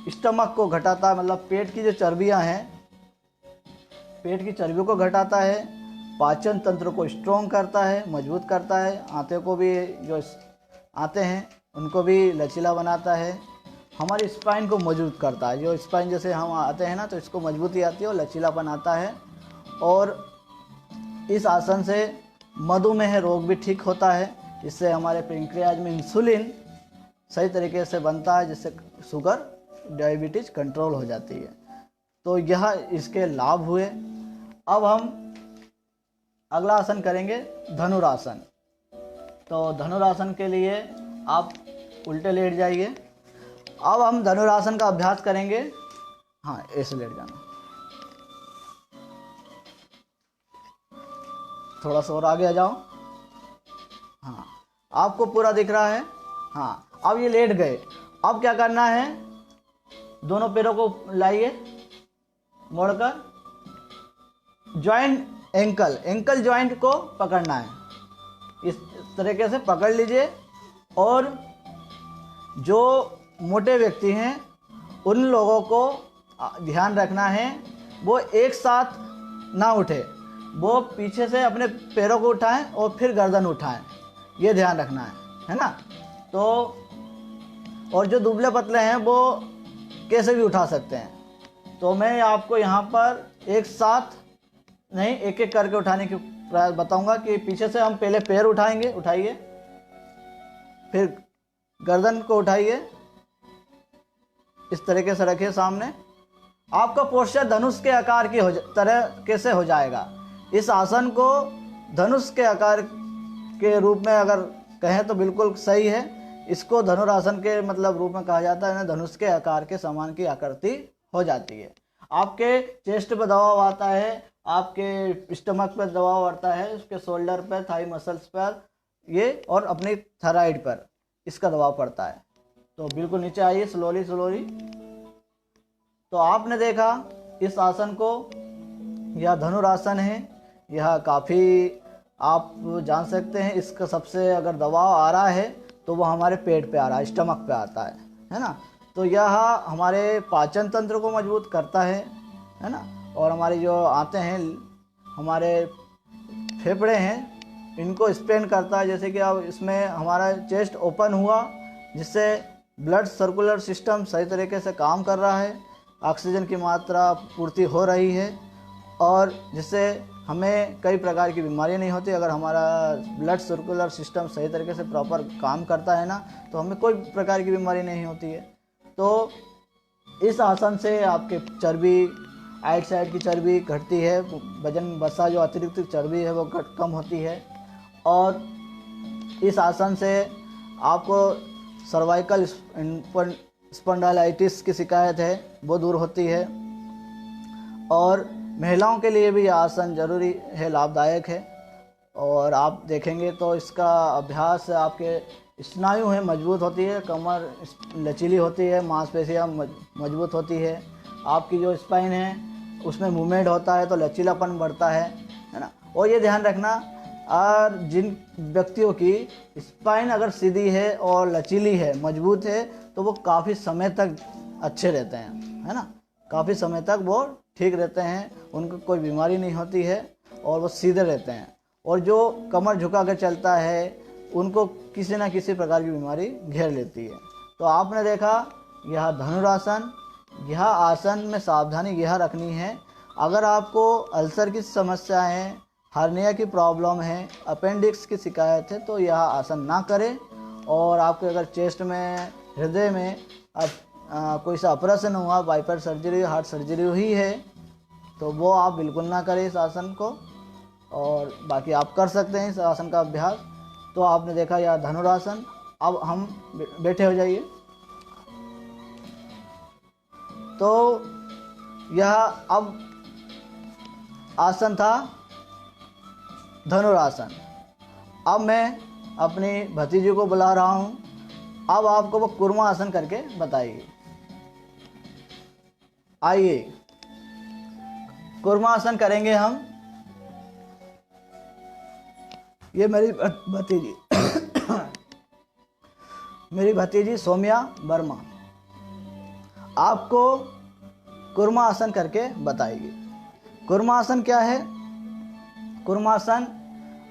स्टमक को घटाता है। मतलब पेट की जो चर्बियां हैं, पेट की चर्बियों को घटाता है, पाचन तंत्र को स्ट्रॉन्ग करता है, मजबूत करता है, आंतों को भी, जो आते हैं उनको भी लचीला बनाता है, हमारी स्पाइन को मजबूत करता है। जो स्पाइन जैसे हम आते हैं ना, तो इसको मजबूती आती है और लचीलापन आता है। और इस आसन से मधुमेह रोग भी ठीक होता है। इससे हमारे पेंक्रियाज में इंसुलिन सही तरीके से बनता है, जिससे शुगर, डायबिटीज कंट्रोल हो जाती है। तो यह इसके लाभ हुए। अब हम अगला आसन करेंगे, धनुरासन। तो धनुरासन के लिए आप उल्टे लेट जाइए। अब हम धनुरासन का अभ्यास करेंगे। हाँ, ऐसे लेट जाना, थोड़ा सा और आगे आ जाओ। हाँ, आपको पूरा दिख रहा है। हाँ, अब ये लेट गए। अब क्या करना है? दोनों पैरों को लाइए मोड़कर, जॉइंट एंकल जॉइंट को पकड़ना है। इस तरीके से पकड़ लीजिए। और जो मोटे व्यक्ति हैं उन लोगों को ध्यान रखना है, वो एक साथ ना उठे, वो पीछे से अपने पैरों को उठाएं और फिर गर्दन उठाएं, ये ध्यान रखना है ना। तो और जो दुबले पतले हैं वो कैसे भी उठा सकते हैं। तो मैं आपको यहाँ पर एक साथ नहीं, एक एक करके उठाने की प्रयास बताऊंगा। कि पीछे से हम पहले पैर उठाएंगे, उठाइए, फिर गर्दन को उठाइए, इस तरीके से रखिए सामने। आपका पोस्चर धनुष के आकार की तरह कैसे हो जाएगा। इस आसन को धनुष के आकार के रूप में अगर कहें तो बिल्कुल सही है। इसको धनुरासन के मतलब रूप में कहा जाता है ना। धनुष के आकार के समान की आकृति हो जाती है। आपके चेस्ट पर दबाव आता है, आपके स्टमक पर दबाव आता है, उसके शोल्डर पर, थाई मसल्स पर, ये, और अपनी थायराइड पर इसका दबाव पड़ता है। तो बिल्कुल नीचे आइए, स्लोली स्लोली। तो आपने देखा इस आसन को, यह धनुरासन है। यह काफ़ी आप जान सकते हैं। इसका सबसे अगर दबाव आ रहा है तो वह हमारे पेट पे आ रहा है, स्टमक पे आता है ना। तो यह हमारे पाचन तंत्र को मजबूत करता है ना। और हमारी जो आते हैं, हमारे फेफड़े हैं, इनको स्पेन करता है। जैसे कि अब इसमें हमारा चेस्ट ओपन हुआ, जिससे ब्लड सर्कुलर सिस्टम सही तरीके से काम कर रहा है, ऑक्सीजन की मात्रा पूर्ति हो रही है, और जिससे हमें कई प्रकार की बीमारियां नहीं होती। अगर हमारा ब्लड सर्कुलर सिस्टम सही तरीके से प्रॉपर काम करता है ना, तो हमें कोई प्रकार की बीमारी नहीं होती है। तो इस आसन से आपके चर्बी, आइट साइड की चर्बी घटती है, वजन वसा जो अतिरिक्त चर्बी है वो कम होती है। और इस आसन से आपको सर्वाइकल स्पॉन्डाइलाइटिस की शिकायत है वो दूर होती है। और महिलाओं के लिए भी यह आसन जरूरी है, लाभदायक है। और आप देखेंगे तो इसका अभ्यास आपके स्नायु है मजबूत होती है, कमर लचीली होती है, मांसपेशियाँ मजबूत होती है, आपकी जो स्पाइन है उसमें मूवमेंट होता है तो लचीलापन बढ़ता है ना। और ये ध्यान रखना, और जिन व्यक्तियों की स्पाइन अगर सीधी है और लचीली है, मजबूत है, तो वो काफ़ी समय तक अच्छे रहते हैं, है ना, काफ़ी समय तक वो ठीक रहते हैं, उनको कोई बीमारी नहीं होती है और वो सीधे रहते हैं। और जो कमर झुका कर चलता है उनको किसी न किसी प्रकार की बीमारी घेर लेती है। तो आपने देखा यह धनुरासन, यह आसन में सावधानी यह रखनी है, अगर आपको अल्सर की समस्या है, हर्निया की प्रॉब्लम है, अपेंडिक्स की शिकायत है, तो यह आसन ना करें। और आपके अगर चेस्ट में, हृदय में कोई सा ऑपरेशन हुआ, बाईपास सर्जरी, हार्ट सर्जरी हुई है, तो वो आप बिल्कुल ना करें इस आसन को। और बाकी आप कर सकते हैं इस आसन का अभ्यास। तो आपने देखा यह धनुरासन। अब हम बैठे हो जाइए। तो यह अब आसन था धनुरासन। अब मैं अपनी भतीजी को बुला रहा हूँ, अब आपको वो कुर्मा आसन करके बताइए। आइए कुर्मा आसन करेंगे हम। ये मेरी भतीजी मेरी भतीजी सौम्या वर्मा आपको कुर्मा आसन करके बताएगी। कुर्मा आसन क्या है? कुर्मा आसन,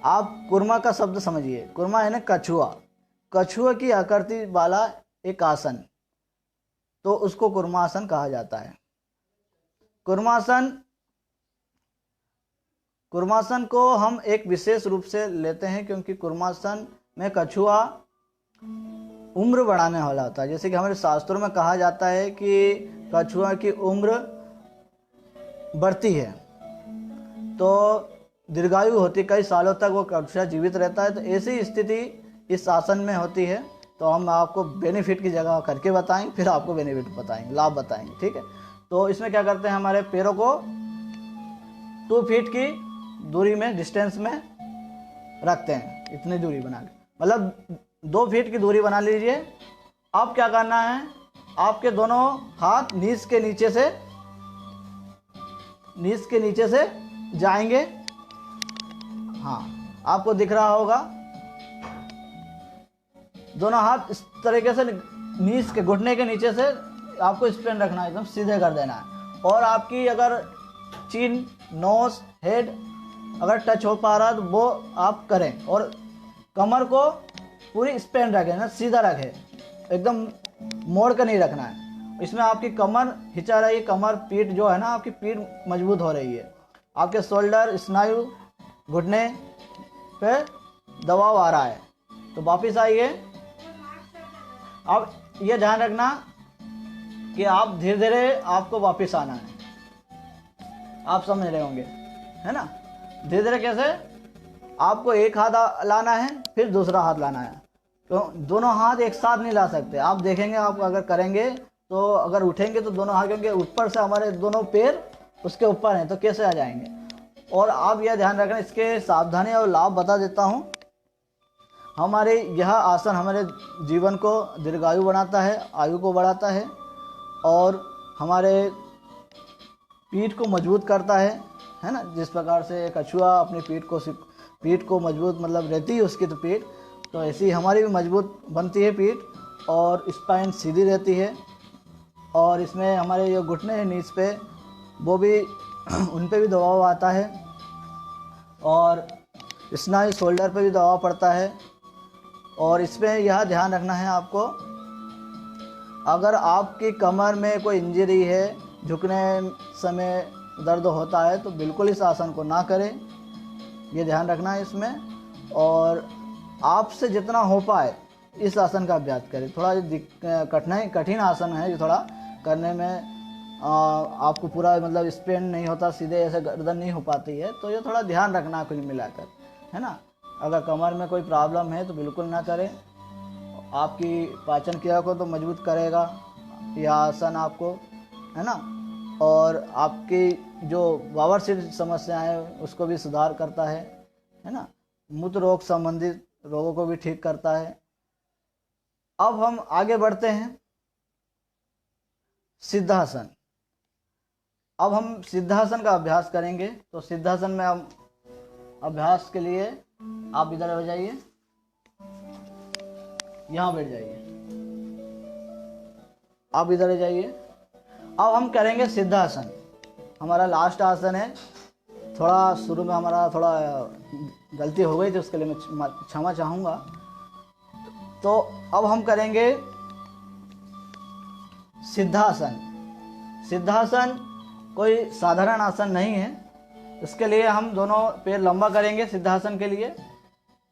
आप कुर्मा का शब्द समझिए, कुर्मा है ना कछुआ, कछुआ की आकृति वाला एक आसन, तो उसको कुर्मा आसन कहा जाता है। कुर्मासन को हम एक विशेष रूप से लेते हैं क्योंकि कुर्मासन में कछुआ उम्र बढ़ाने वाला होता है। जैसे कि हमारे शास्त्रों में कहा जाता है कि कछुआ की उम्र बढ़ती है तो दीर्घायु होती, कई सालों तक वो कछुआ जीवित रहता है। तो ऐसी स्थिति इस आसन में होती है। तो हम आपको बेनिफिट की जगह करके बताएंगे, फिर आपको बेनिफिट बताएंगे, लाभ बताएंगे, ठीक है। तो इसमें क्या करते हैं, हमारे पैरों को 2 फीट की दूरी में, डिस्टेंस में रखते हैं, इतनी दूरी बना के, मतलब 2 फीट की दूरी बना लीजिए। अब क्या करना है, आपके दोनों हाथ नीस के नीचे से जाएंगे। हाँ, आपको दिख रहा होगा, दोनों हाथ इस तरीके से नीस के, घुटने के नीचे से आपको स्प्रेन रखना है, एकदम सीधे कर देना है। और आपकी अगर चिन, नोज, हेड अगर टच हो पा रहा है तो वो आप करें। और कमर को पूरी स्पेन रखें ना, सीधा रखें, एकदम मोड़ कर नहीं रखना है। इसमें आपकी कमर हिचा रही है, कमर पीठ जो है ना, आपकी पीठ मजबूत हो रही है। आपके शोल्डर, स्नायु, घुटने पे दबाव आ रहा है। तो वापिस आइए। अब ये ध्यान रखना कि आप धीरे धीरे आपको वापस आना है, आप समझ रहे होंगे, है ना। धीरे धीरे कैसे, आपको एक हाथ लाना है, फिर दूसरा हाथ लाना है। तो दोनों हाथ एक साथ नहीं ला सकते। आप देखेंगे, आप अगर करेंगे तो अगर उठेंगे तो दोनों हाथ, क्योंकि ऊपर से हमारे दोनों पैर उसके ऊपर हैं, तो कैसे आ जाएंगे। और आप यह ध्यान रखना, इसके सावधानी और लाभ बता देता हूँ। हमारे यह आसन हमारे जीवन को दीर्घायु बनाता है, आयु को बढ़ाता है, और हमारे पीठ को मजबूत करता है ना। जिस प्रकार से कछुआ अपनी पीठ को मजबूत, मतलब रहती है उसकी तो पीठ, तो ऐसी हमारी भी मजबूत बनती है पीठ, और स्पाइन सीधी रहती है। और इसमें हमारे जो घुटने हैं नीच पे, वो भी उन पे भी दबाव आता है, और स्नायु, शोल्डर पे भी दबाव पड़ता है। और इसमें यह ध्यान रखना है आपको, अगर आपकी कमर में कोई इंजरी है, झुकने समय दर्द होता है, तो बिल्कुल इस आसन को ना करें, ये ध्यान रखना है इसमें। और आपसे जितना हो पाए इस आसन का अभ्यास करें। थोड़ा कठिन आसन है, जो थोड़ा करने में आपको पूरा मतलब स्पेन नहीं होता, सीधे ऐसे गर्दन नहीं हो पाती है, तो ये थोड़ा ध्यान रखना कुल मिलाकर, है ना। अगर कमर में कोई प्रॉब्लम है तो बिल्कुल ना करें। आपकी पाचन क्रिया को तो मजबूत करेगा यह आसन आपको, है ना। और आपकी जो बवासीर समस्याएं हैं उसको भी सुधार करता है ना। मूत्र रोग संबंधित रोगों को भी ठीक करता है। अब हम आगे बढ़ते हैं सिद्धासन। अब हम सिद्धासन का अभ्यास करेंगे। तो सिद्धासन में हम अभ्यास के लिए आप इधर हो जाइए, यहाँ बैठ जाइए, आप इधर आ जाइए। अब हम करेंगे सिद्धासन। हमारा लास्ट आसन है। थोड़ा शुरू में हमारा थोड़ा गलती हो गई थी, उसके लिए मैं क्षमा चाहूँगा। तो अब हम करेंगे सिद्धासन। सिद्धासन कोई साधारण आसन नहीं है। इसके लिए हम दोनों पैर लंबा करेंगे सिद्धासन के लिए,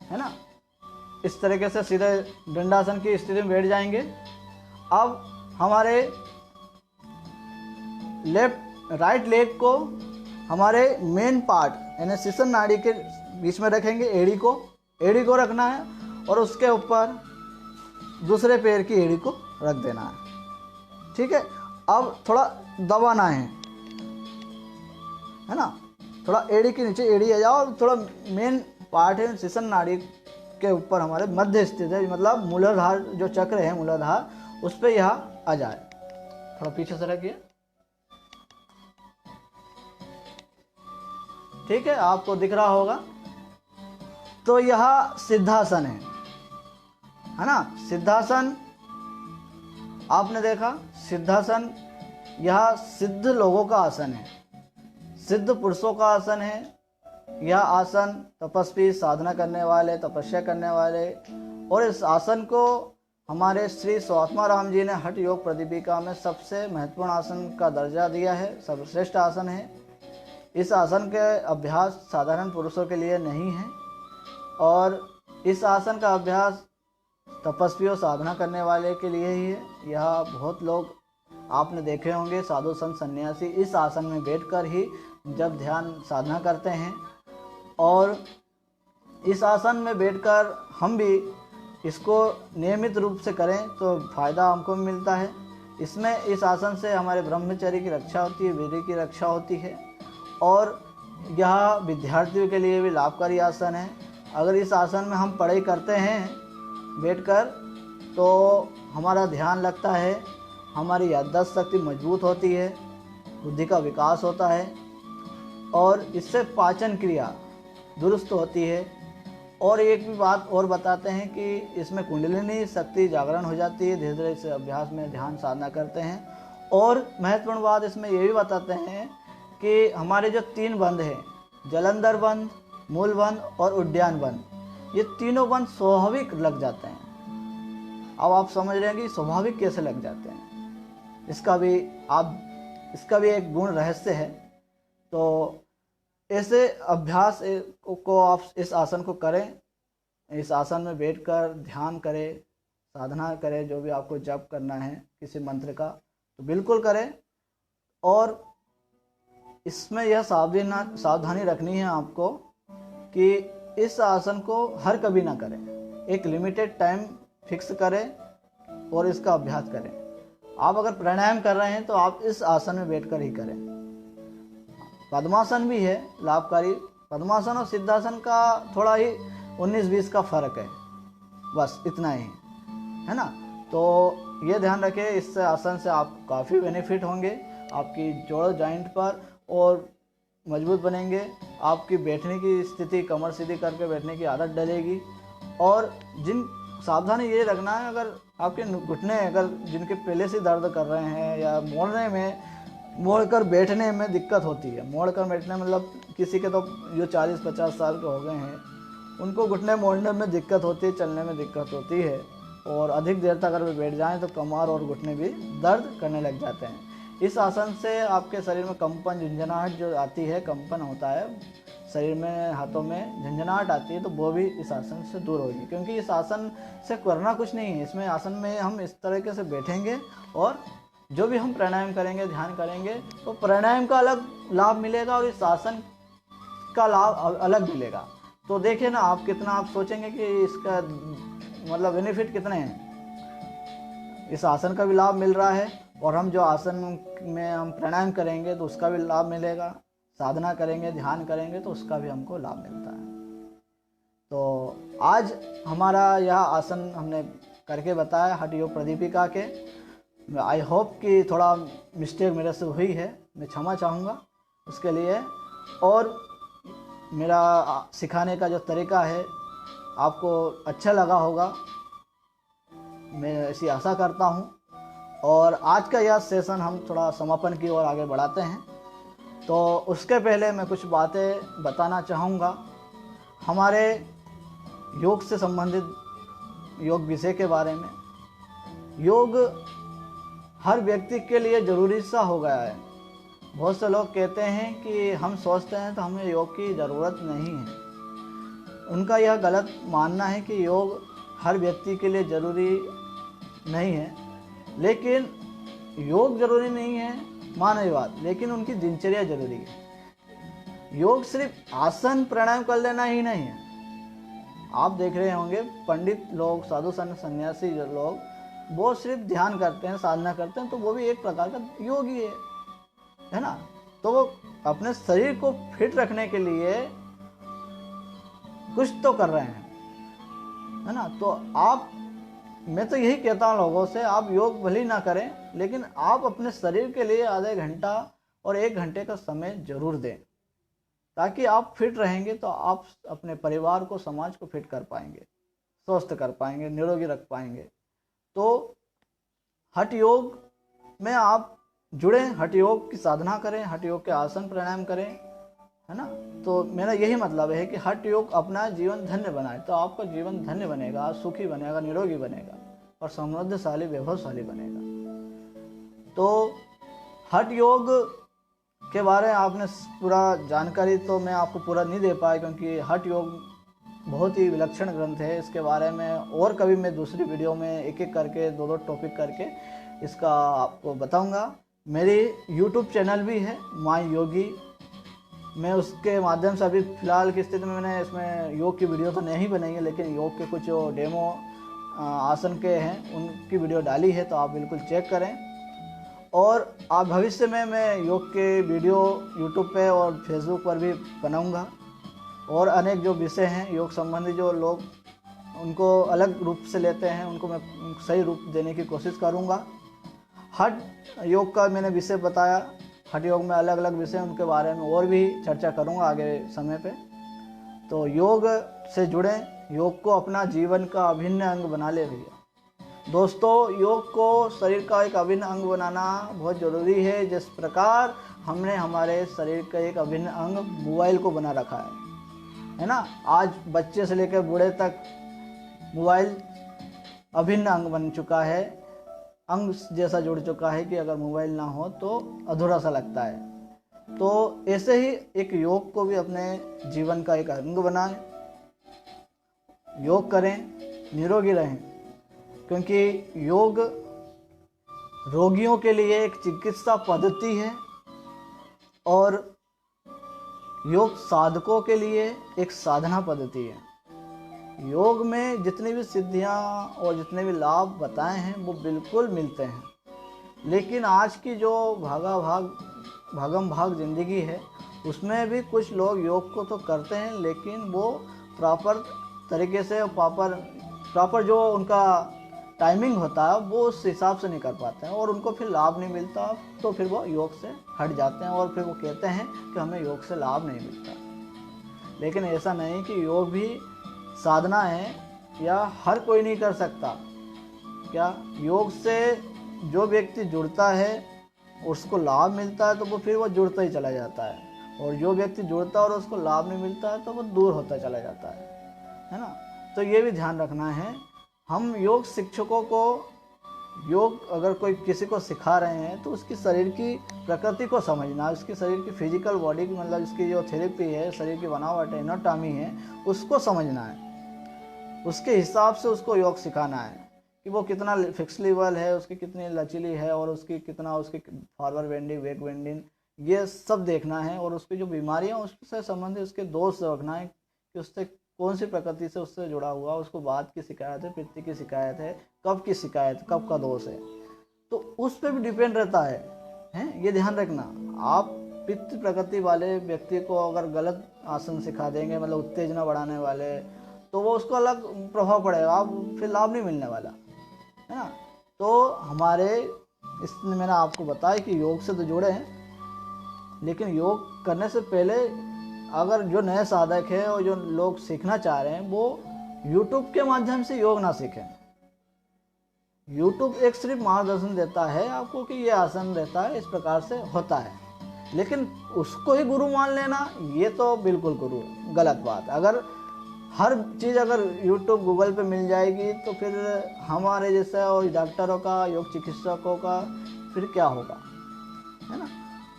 है ना। इस तरीके से सीधे दंडासन की स्थिति में बैठ जाएंगे। अब हमारे राइट लेग को हमारे मेन पार्ट यानी शिशन नाड़ी के बीच में रखेंगे। एड़ी को रखना है और उसके ऊपर दूसरे पैर की एड़ी को रख देना है, ठीक है। अब थोड़ा दबाना है ना। थोड़ा एड़ी के नीचे एड़ी आ जाओ और थोड़ा मेन पार्ट है शिशन नाड़ी के ऊपर हमारे मध्य स्थित है, मतलब मूलाधार जो चक्र है मूलाधार, उस पर यह आ जाए। थोड़ा पीछे से रखिए, ठीक है, आपको दिख रहा होगा। तो यह सिद्धासन है ना। सिद्धासन आपने देखा, सिद्धासन यह सिद्ध लोगों का आसन है, सिद्ध पुरुषों का आसन है। यह आसन तपस्वी, साधना करने वाले, तपस्या करने वाले, और इस आसन को हमारे श्री स्वात्माराम जी ने हठ योग प्रदीपिका में सबसे महत्वपूर्ण आसन का दर्जा दिया है, सर्वश्रेष्ठ आसन है। इस आसन के अभ्यास साधारण पुरुषों के लिए नहीं है, और इस आसन का अभ्यास तपस्वियों, साधना करने वाले के लिए ही है। यह बहुत लोग आपने देखे होंगे, साधु संत सन्यासी इस आसन में बैठकर ही जब ध्यान साधना करते हैं, और इस आसन में बैठकर हम भी इसको नियमित रूप से करें तो फ़ायदा हमको भी मिलता है। इसमें इस आसन से हमारे ब्रह्मचर्य की रक्षा होती है, वीर्य की रक्षा होती है, और यह विद्यार्थियों के लिए भी लाभकारी आसन है। अगर इस आसन में हम पढ़ाई करते हैं बैठकर तो हमारा ध्यान लगता है, हमारी याददाश्त शक्ति मजबूत होती है, बुद्धि का विकास होता है, और इससे पाचन क्रिया दुरुस्त होती है। और एक भी बात और बताते हैं कि इसमें कुंडलिनी शक्ति जागरण हो जाती है धीरे धीरे से अभ्यास में ध्यान साधना करते हैं। और महत्वपूर्ण बात इसमें ये भी बताते हैं कि हमारे जो 3 बंध हैं, जलंधर बंध, मूल बंध और उद्यान बंध, ये तीनों बंध स्वाभाविक लग जाते हैं। अब आप समझ रहे हैं कि स्वाभाविक कैसे लग जाते हैं, इसका भी एक गुण रहस्य है। तो ऐसे अभ्यास को आप इस आसन को करें, इस आसन में बैठकर ध्यान करें, साधना करें, जो भी आपको जप करना है किसी मंत्र का तो बिल्कुल करें। और इसमें यह सावधानी रखनी है आपको कि इस आसन को हर कभी ना करें, एक लिमिटेड टाइम फिक्स करें और इसका अभ्यास करें। आप अगर प्राणायाम कर रहे हैं तो आप इस आसन में बैठकर ही करें। पद्मासन भी है लाभकारी। पद्मासन और सिद्धासन का थोड़ा ही 19-20 का फर्क है, बस इतना ही है ना। तो ये ध्यान रखें, इस आसन से आप काफ़ी बेनिफिट होंगे, आपकी जोड़ जॉइंट पर और मजबूत बनेंगे। आपकी बैठने की स्थिति, कमर सीधी करके बैठने की आदत डलेगी। और सावधानी ये रखना है, अगर आपके घुटने जिनके पहले से दर्द कर रहे हैं या मोड़कर बैठने में दिक्कत होती है, मोड़कर बैठने मतलब किसी के तो जो 40-50 साल के हो गए हैं उनको घुटने मोड़ने में दिक्कत होती है, चलने में दिक्कत होती है, और अधिक देर तक अगर वे बैठ जाएं तो कमर और घुटने भी दर्द करने लग जाते हैं। इस आसन से आपके शरीर में कंपन, झंझनाहट जो आती है, कंपन होता है शरीर में, हाथों में झंझनाहट आती है, तो वो भी इस आसन से दूर होगी। क्योंकि इस आसन से करना कुछ नहीं है, इसमें आसन में हम इस तरीके से बैठेंगे और जो भी हम प्राणायाम करेंगे, ध्यान करेंगे, तो प्राणायाम का अलग लाभ मिलेगा और इस आसन का लाभ अलग मिलेगा। तो देखिए ना आप कितना, आप सोचेंगे कि इसका मतलब बेनिफिट कितने हैं। इस आसन का भी लाभ मिल रहा है और हम जो आसन में हम प्राणायाम करेंगे तो उसका भी लाभ मिलेगा, साधना करेंगे, ध्यान करेंगे तो उसका भी हमको लाभ मिलता है। तो आज हमारा यह आसन हमने करके बताया हठ योग प्रदीपिका के। आई होप कि थोड़ा मिस्टेक मेरे से हुई है, मैं क्षमा चाहूँगा उसके लिए। और मेरा सिखाने का जो तरीका है आपको अच्छा लगा होगा, मैं ऐसी आशा करता हूँ। और आज का यह सेशन हम थोड़ा समापन की ओर आगे बढ़ाते हैं। तो उसके पहले मैं कुछ बातें बताना चाहूँगा हमारे योग से संबंधित योग विषय के बारे में। योग हर व्यक्ति के लिए ज़रूरी सा हो गया है। बहुत से लोग कहते हैं कि हम सोचते हैं तो हमें योग की ज़रूरत नहीं है। उनका यह गलत मानना है कि योग हर व्यक्ति के लिए ज़रूरी नहीं है। लेकिन योग ज़रूरी नहीं है मानवी बात, लेकिन उनकी दिनचर्या ज़रूरी है। योग सिर्फ आसन प्राणायाम कर लेना ही नहीं है। आप देख रहे होंगे पंडित लोग, साधु संत सन्यासी जो लोग, वो सिर्फ ध्यान करते हैं, साधना करते हैं, तो वो भी एक प्रकार का योगी है ना। तो वो अपने शरीर को फिट रखने के लिए कुछ तो कर रहे हैं, है ना। तो मैं तो यही कहता हूँ लोगों से, आप योग भले ना करें, लेकिन आप अपने शरीर के लिए आधे घंटा और 1 घंटे का समय जरूर दें, ताकि आप फिट रहेंगे तो आप अपने परिवार को, समाज को फिट कर पाएंगे, स्वस्थ कर पाएंगे, निरोगी रख पाएंगे। तो हठ योग में आप जुड़ें, हठ योग की साधना करें, हठ योग के आसन प्राणायाम करें, है ना। तो मेरा यही मतलब है कि हठ योग अपना जीवन धन्य बनाए, तो आपका जीवन धन्य बनेगा, सुखी बनेगा, निरोगी बनेगा और समृद्धशाली, वैभवशाली बनेगा। तो हठ योग के बारे में आपने पूरा जानकारी तो मैं आपको पूरा नहीं दे पाया, क्योंकि हठ योग बहुत ही विलक्षण ग्रंथ है। इसके बारे में और कभी मैं दूसरी वीडियो में एक एक करके 2-2 टॉपिक करके इसका आपको बताऊंगा। मेरी यूट्यूब चैनल भी है माय योगी, मैं उसके माध्यम से अभी फ़िलहाल की स्थिति में मैंने इसमें योग की वीडियो तो नहीं बनाई है, लेकिन योग के कुछ जो डेमो आसन के हैं उनकी वीडियो डाली है, तो आप बिल्कुल चेक करें। और आप भविष्य में मैं योग के वीडियो यूट्यूब पे और फेसबुक पर भी बनाऊंगा। और अनेक जो विषय हैं योग संबंधी, जो लोग उनको अलग रूप से लेते हैं, उनको मैं सही रूप देने की कोशिश करूंगा। हठ योग का मैंने विषय बताया, हठ योग में अलग अलग विषय, उनके बारे में और भी चर्चा करूंगा आगे समय पे। तो योग से जुड़ें, योग को अपना जीवन का अभिन्न अंग बना ले भैया। दोस्तों, योग को शरीर का एक अभिन्न अंग बनाना बहुत ज़रूरी है। जिस प्रकार हमने हमारे शरीर का एक अभिन्न अंग मोबाइल को बना रखा है ना। आज बच्चे से लेकर बूढ़े तक मोबाइल अभिन्न अंग बन चुका है, अंग जैसा जुड़ चुका है कि अगर मोबाइल ना हो तो अधूरा सा लगता है। तो ऐसे ही एक योग को भी अपने जीवन का एक अंग बनाएं, योग करें, निरोगी रहें, क्योंकि योग रोगियों के लिए एक चिकित्सा पद्धति है और योग साधकों के लिए एक साधना पद्धति है। योग में जितनी भी सिद्धियां और जितने भी लाभ बताए हैं वो बिल्कुल मिलते हैं, लेकिन आज की जो भागम भाग जिंदगी है उसमें भी कुछ लोग योग को तो करते हैं, लेकिन वो प्रॉपर तरीके से, प्रॉपर जो उनका टाइमिंग होता है वो उस हिसाब से नहीं कर पाते हैं और उनको फिर लाभ नहीं मिलता। तो फिर वो योग से हट जाते हैं और फिर वो कहते हैं कि हमें योग से लाभ नहीं मिलता। लेकिन ऐसा नहीं कि योग भी साधना है या हर कोई नहीं कर सकता। क्या योग से जो व्यक्ति जुड़ता है उसको लाभ मिलता है तो वो फिर वो जुड़ता ही चला जाता है, और जो व्यक्ति जुड़ता है और उसको लाभ नहीं मिलता है तो वो दूर होता चला जाता है ना। तो ये भी ध्यान रखना है। हम योग शिक्षकों को, योग अगर कोई किसी को सिखा रहे हैं तो उसकी शरीर की प्रकृति को समझना, उसकी शरीर की फिजिकल बॉडी की, मतलब इसकी जो थेरेपी है, शरीर की बनावट है, एनाटॉमी है, उसको समझना है। उसके हिसाब से उसको योग सिखाना है कि वो कितना फ्लेक्सिबल है, उसकी कितनी लचीली है और उसकी कितना, उसकी फॉरवर्ड बेंडिंग, बैक बेंडिंग, ये सब देखना है। और उसकी जो बीमारियाँ उससे संबंधित उसके दोष रखना है कि उससे कौन सी प्रकृति से उससे जुड़ा हुआ, उसको वात की शिकायत है, पित्त की शिकायत है, कब की शिकायत, कब का दोष है। तो उस पर भी डिपेंड रहता है, हैं, ये ध्यान रखना। आप पित्त प्रकृति वाले व्यक्ति को अगर गलत आसन सिखा देंगे, मतलब उत्तेजना बढ़ाने वाले, तो वो उसको अलग प्रभाव पड़ेगा, आप फिर लाभ नहीं मिलने वाला, है ना। तो हमारे इसमें मैंने आपको बताया कि योग से तो जुड़े हैं, लेकिन योग करने से पहले अगर जो नए साधक है और जो लोग सीखना चाह रहे हैं वो YouTube के माध्यम से योग ना सीखें। YouTube एक सिर्फ मार्गदर्शन देता है आपको कि ये आसन रहता है, इस प्रकार से होता है, लेकिन उसको ही गुरु मान लेना ये तो बिल्कुल गुरु गलत बात है। अगर हर चीज़ अगर YouTube गूगल पे मिल जाएगी तो फिर हमारे जैसे और डॉक्टरों का, योग चिकित्सकों का फिर क्या होगा, है ना।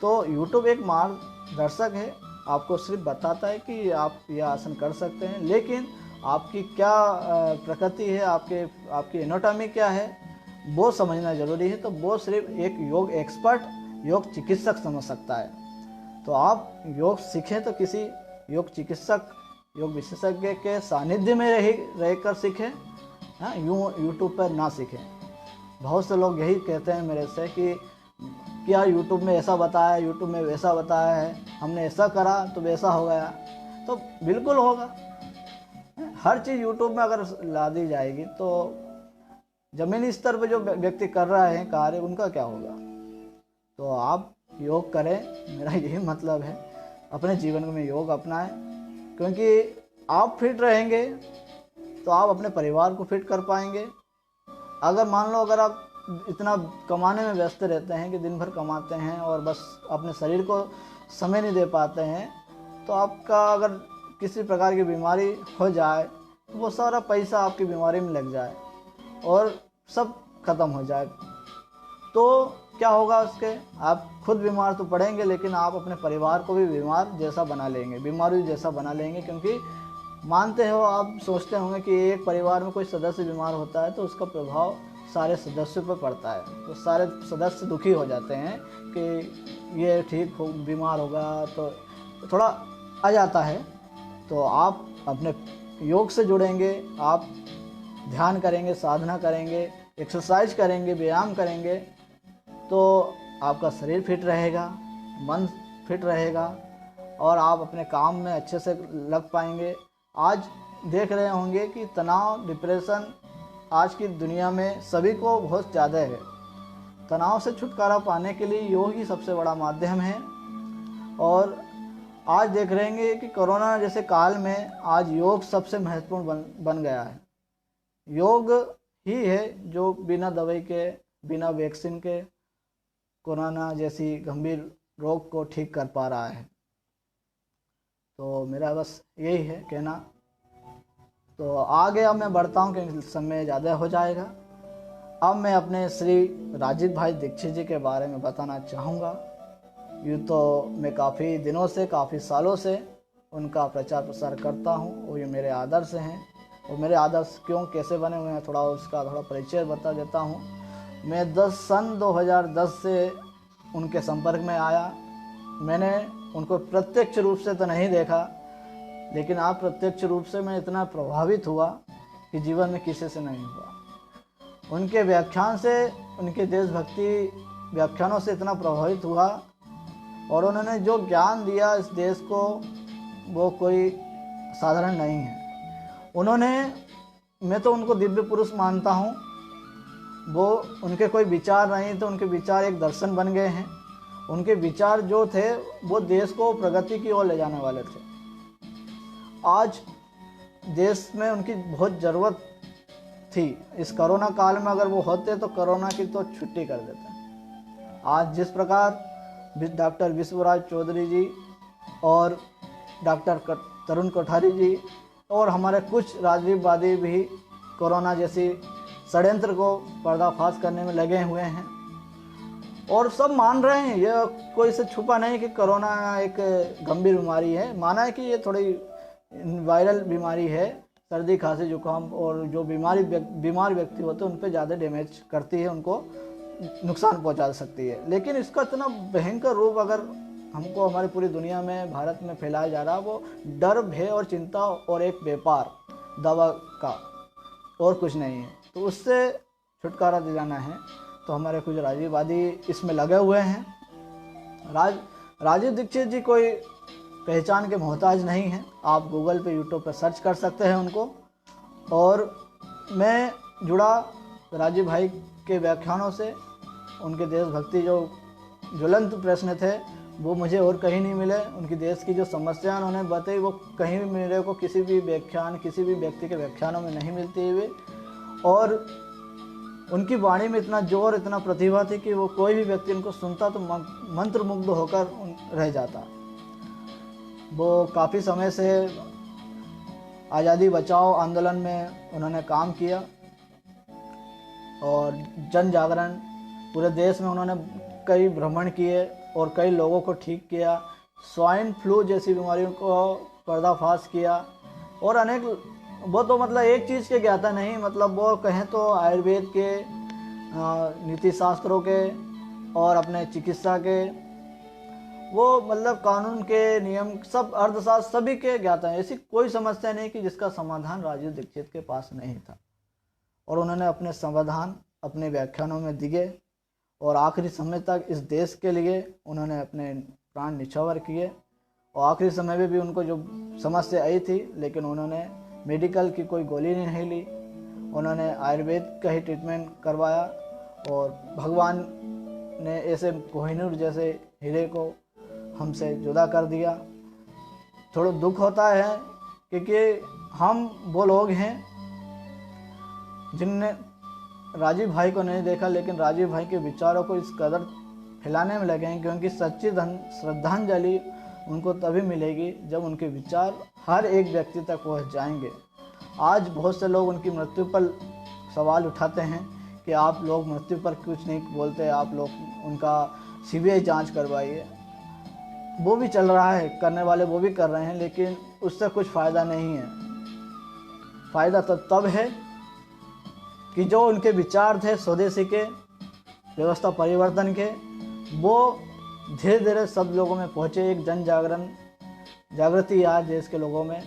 तो YouTube एक मार्गदर्शक है, आपको सिर्फ बताता है कि आप यह आसन कर सकते हैं, लेकिन आपकी क्या प्रकृति है, आपकी एनाटॉमी क्या है, वो समझना ज़रूरी है। तो वो सिर्फ एक योग एक्सपर्ट, योग चिकित्सक समझ सकता है। तो आप योग सीखें तो किसी योग चिकित्सक, योग विशेषज्ञ के सानिध्य में रहकर सीखें, हाँ, यूँ यूट्यूब पर ना सीखें। बहुत से लोग यही कहते हैं मेरे से कि क्या यूट्यूब में ऐसा बताया, यूट्यूब में वैसा बताया है, हमने ऐसा करा तो वैसा हो गया। तो बिल्कुल होगा, हर चीज़ यूट्यूब में अगर ला दी जाएगी तो ज़मीनी स्तर पर जो व्यक्ति कर रहे हैं कार्य, उनका क्या होगा। तो आप योग करें, मेरा यही मतलब है, अपने जीवन में योग अपनाएं, क्योंकि आप फिट रहेंगे तो आप अपने परिवार को फिट कर पाएंगे। अगर मान लो अगर आप इतना कमाने में व्यस्त रहते हैं कि दिन भर कमाते हैं और बस अपने शरीर को समय नहीं दे पाते हैं, तो आपका अगर किसी प्रकार की बीमारी हो जाए तो वो सारा पैसा आपकी बीमारी में लग जाए और सब खत्म हो जाए, तो क्या होगा उसके, आप खुद बीमार तो पड़ेंगे, लेकिन आप अपने परिवार को भी बीमार जैसा बना लेंगे, बीमारी जैसा बना लेंगे। क्योंकि मानते हो, आप सोचते होंगे कि एक परिवार में कोई सदस्य बीमार होता है तो उसका प्रभाव सारे सदस्यों पर पड़ता है, तो सारे सदस्य दुखी हो जाते हैं कि ये ठीक हो, बीमार होगा, तो थोड़ा आ जाता है। तो आप अपने योग से जुड़ेंगे, आप ध्यान करेंगे, साधना करेंगे, एक्सरसाइज करेंगे, व्यायाम करेंगे, तो आपका शरीर फिट रहेगा, मन फिट रहेगा और आप अपने काम में अच्छे से लग पाएंगे। आज देख रहे होंगे कि तनाव, डिप्रेशन आज की दुनिया में सभी को बहुत ज़्यादा है। तनाव से छुटकारा पाने के लिए योग ही सबसे बड़ा माध्यम है। और आज देख रहे हैं कि कोरोना जैसे काल में आज योग सबसे महत्वपूर्ण बन गया है। योग ही है जो बिना दवाई के, बिना वैक्सीन के कोरोना जैसी गंभीर रोग को ठीक कर पा रहा है। तो मेरा बस यही है कहना। तो आगे अब मैं बढ़ता हूँ क्योंकि समय ज़्यादा हो जाएगा। अब मैं अपने श्री राजीव भाई दीक्षित जी के बारे में बताना चाहूँगा। यूँ तो मैं काफ़ी दिनों से, काफ़ी सालों से उनका प्रचार प्रसार करता हूँ और ये मेरे आदर्श हैं। और मेरे आदर्श क्यों, कैसे बने हुए हैं, उसका थोड़ा परिचय बता देता हूँ। मैं सन 2010 से उनके संपर्क में आया। मैंने उनको प्रत्यक्ष रूप से तो नहीं देखा, लेकिन आप प्रत्यक्ष रूप से मैं इतना प्रभावित हुआ कि जीवन में किसी से नहीं हुआ। उनके व्याख्यान से, उनके देशभक्ति व्याख्यानों से इतना प्रभावित हुआ और उन्होंने जो ज्ञान दिया इस देश को, वो कोई साधारण नहीं है। मैं तो उनको दिव्य पुरुष मानता हूँ। वो उनके कोई विचार नहीं थे, उनके विचार एक दर्शन बन गए हैं। उनके विचार जो थे वो देश को प्रगति की ओर ले जाने वाले थे। आज देश में उनकी बहुत ज़रूरत थी। इस कोरोना काल में अगर वो होते तो कोरोना की तो छुट्टी कर देते। आज जिस प्रकार डॉक्टर विश्वराज चौधरी जी और डॉक्टर तरुण कोठारी जी और हमारे कुछ राजनीतिवादी भी कोरोना जैसी षड्यंत्र को पर्दाफाश करने में लगे हुए हैं और सब मान रहे हैं, यह कोई इसे छुपा नहीं कि कोरोना एक गंभीर बीमारी है। माना है कि ये थोड़ी वायरल बीमारी है, सर्दी खांसी जुकाम, और जो बीमार व्यक्ति होते हैं उन पर ज़्यादा डैमेज करती है, उनको नुकसान पहुंचा सकती है। लेकिन इसका इतना भयंकर रूप अगर हमको हमारी पूरी दुनिया में, भारत में फैलाया जा रहा है, वो डर, भय और चिंता और एक व्यापार दवा का, और कुछ नहीं है। तो उससे छुटकारा दिलाना है तो हमारे कुछ राजीववादी इसमें लगे हुए हैं। राजीव दीक्षित जी कोई पहचान के मोहताज नहीं हैं। आप गूगल पे, यूट्यूब पर सर्च कर सकते हैं उनको। और मैं जुड़ा राजीव भाई के व्याख्यानों से। उनके देशभक्ति जो ज्वलंत प्रश्न थे वो मुझे और कहीं नहीं मिले। उनकी देश की जो समस्या उन्होंने बताई वो कहीं भी मेरे को किसी भी व्याख्यान, किसी भी व्यक्ति के व्याख्यानों में नहीं मिलती हुई। और उनकी वाणी में इतना जोर, इतना प्रतिभा थी कि वो कोई भी व्यक्ति उनको सुनता तो मंत्रमुग्ध होकर रह जाता। वो काफ़ी समय से आज़ादी बचाओ आंदोलन में उन्होंने काम किया और जन जागरण पूरे देश में उन्होंने कई भ्रमण किए और कई लोगों को ठीक किया। स्वाइन फ्लू जैसी बीमारियों को पर्दाफाश किया और अनेक, वो तो मतलब एक चीज़ के ज्ञाता नहीं, मतलब वो कहें तो आयुर्वेद के, नीति शास्त्रों के और अपने चिकित्सा के, वो मतलब कानून के नियम सब, अर्थशास्त्र सभी के ज्ञाता हैं। ऐसी कोई समस्या नहीं कि जिसका समाधान राजीव दीक्षित के पास नहीं था। और उन्होंने अपने समाधान अपने व्याख्यानों में दिए और आखिरी समय तक इस देश के लिए उन्होंने अपने प्राण निछावर किए। और आखिरी समय में भी उनको जो समस्या आई थी, लेकिन उन्होंने मेडिकल की कोई गोली नहीं ली, उन्होंने आयुर्वेद का ही ट्रीटमेंट करवाया। और भगवान ने ऐसे कोहिनूर जैसे हीरे को हमसे जुदा कर दिया। थोड़ा दुख होता है क्योंकि हम वो लोग हैं जिनने राजीव भाई को नहीं देखा, लेकिन राजीव भाई के विचारों को इस कदर फैलाने में लगे हैं, क्योंकि सच्ची श्रद्धांजलि उनको तभी मिलेगी जब उनके विचार हर एक व्यक्ति तक पहुंच जाएंगे। आज बहुत से लोग उनकी मृत्यु पर सवाल उठाते हैं कि आप लोग मृत्यु पर कुछ नहीं बोलते, आप लोग उनका सीबीआई जांच करवाइए। वो भी चल रहा है, करने वाले वो भी कर रहे हैं, लेकिन उससे कुछ फ़ायदा नहीं है। फ़ायदा तो तब है कि जो उनके विचार थे स्वदेशी के, व्यवस्था परिवर्तन के, वो धीरे धीरे सब लोगों में पहुँचे। एक जन जागृति आज देश के लोगों में,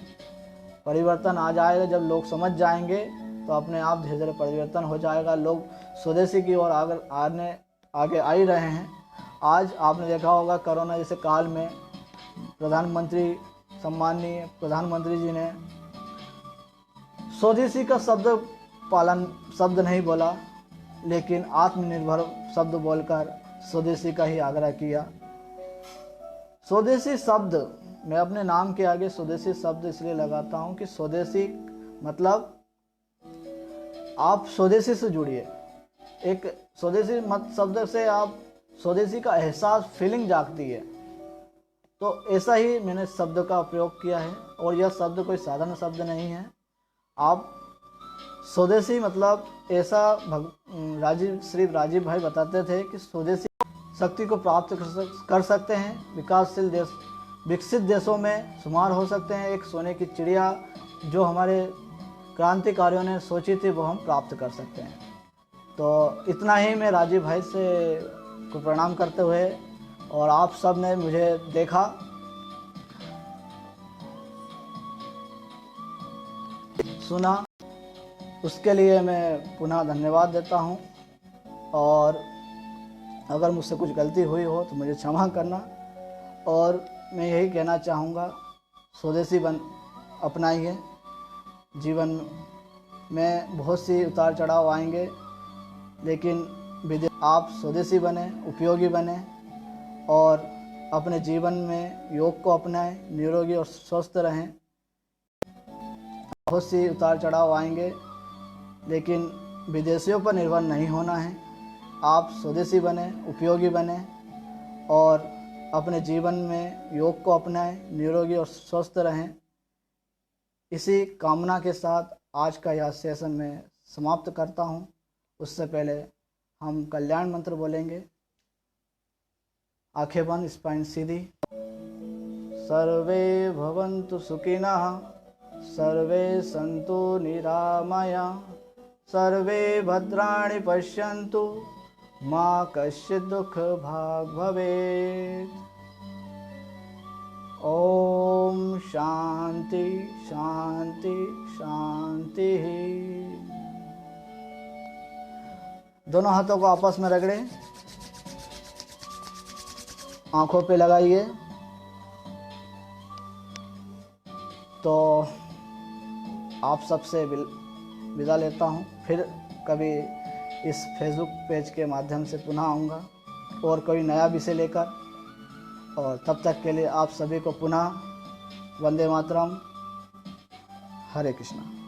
परिवर्तन आ जाएगा। जब लोग समझ जाएंगे तो अपने आप धीरे धीरे परिवर्तन हो जाएगा। लोग स्वदेशी की ओर आगे आ ही रहे हैं। आज आपने देखा होगा कोरोना जैसे काल में प्रधानमंत्री, सम्माननीय प्रधानमंत्री जी ने स्वदेशी का शब्द नहीं बोला, लेकिन आत्मनिर्भर शब्द बोलकर स्वदेशी का ही आग्रह किया। स्वदेशी शब्द मैं अपने नाम के आगे स्वदेशी शब्द इसलिए लगाता हूँ कि स्वदेशी मतलब आप स्वदेशी से जुड़िए। एक स्वदेशी शब्द से आप स्वदेशी का एहसास, फीलिंग जागती है। तो ऐसा ही मैंने शब्द का प्रयोग किया है। और यह शब्द कोई साधारण शब्द नहीं है। आप स्वदेशी मतलब ऐसा श्री राजीव भाई बताते थे कि स्वदेशी शक्ति को प्राप्त कर सकते हैं। विकासशील देश, विकसित देशों में शुमार हो सकते हैं। एक सोने की चिड़िया जो हमारे क्रांतिकारियों ने सोची थी वो हम प्राप्त कर सकते हैं। तो इतना ही मैं राजीव भाई से को प्रणाम करते हुए, और आप सब ने मुझे देखा, सुना, उसके लिए मैं पुनः धन्यवाद देता हूँ। और अगर मुझसे कुछ गलती हुई हो तो मुझे क्षमा करना। और मैं यही कहना चाहूँगा, स्वदेशी अपनाइए। जीवन में बहुत सी उतार चढ़ाव आएंगे, लेकिन आप स्वदेशी बने, उपयोगी बने और अपने जीवन में योग को अपनाएं, निरोगी और स्वस्थ रहें। बहुत सी उतार चढ़ाव आएंगे, लेकिन विदेशियों पर निर्भर नहीं होना है। आप स्वदेशी बने, उपयोगी बने और अपने जीवन में योग को अपनाएं, निरोगी और स्वस्थ रहें। इसी कामना के साथ आज का यह सेशन मैं समाप्त करता हूं। उससे पहले हम कल्याण मंत्र बोलेंगे। आंखें बंद, स्पाइन सीधी। सर्वे भवन्तु सुखिनः, सर्वे सन्तु निरामयाः, सर्वे भद्राणि पश्यन्तु, मा कश्चित् दुःखभाग् भवेत्। ओम शांति शांति शांति। दोनों हाथों को आपस में रगड़े, आंखों पे लगाइए। तो आप सबसे विदा लेता हूँ। फिर कभी इस फेसबुक पेज के माध्यम से पुनः आऊँगा और कोई नया विषय लेकर। और तब तक के लिए आप सभी को पुनः वंदे मातरम, हरे कृष्णा।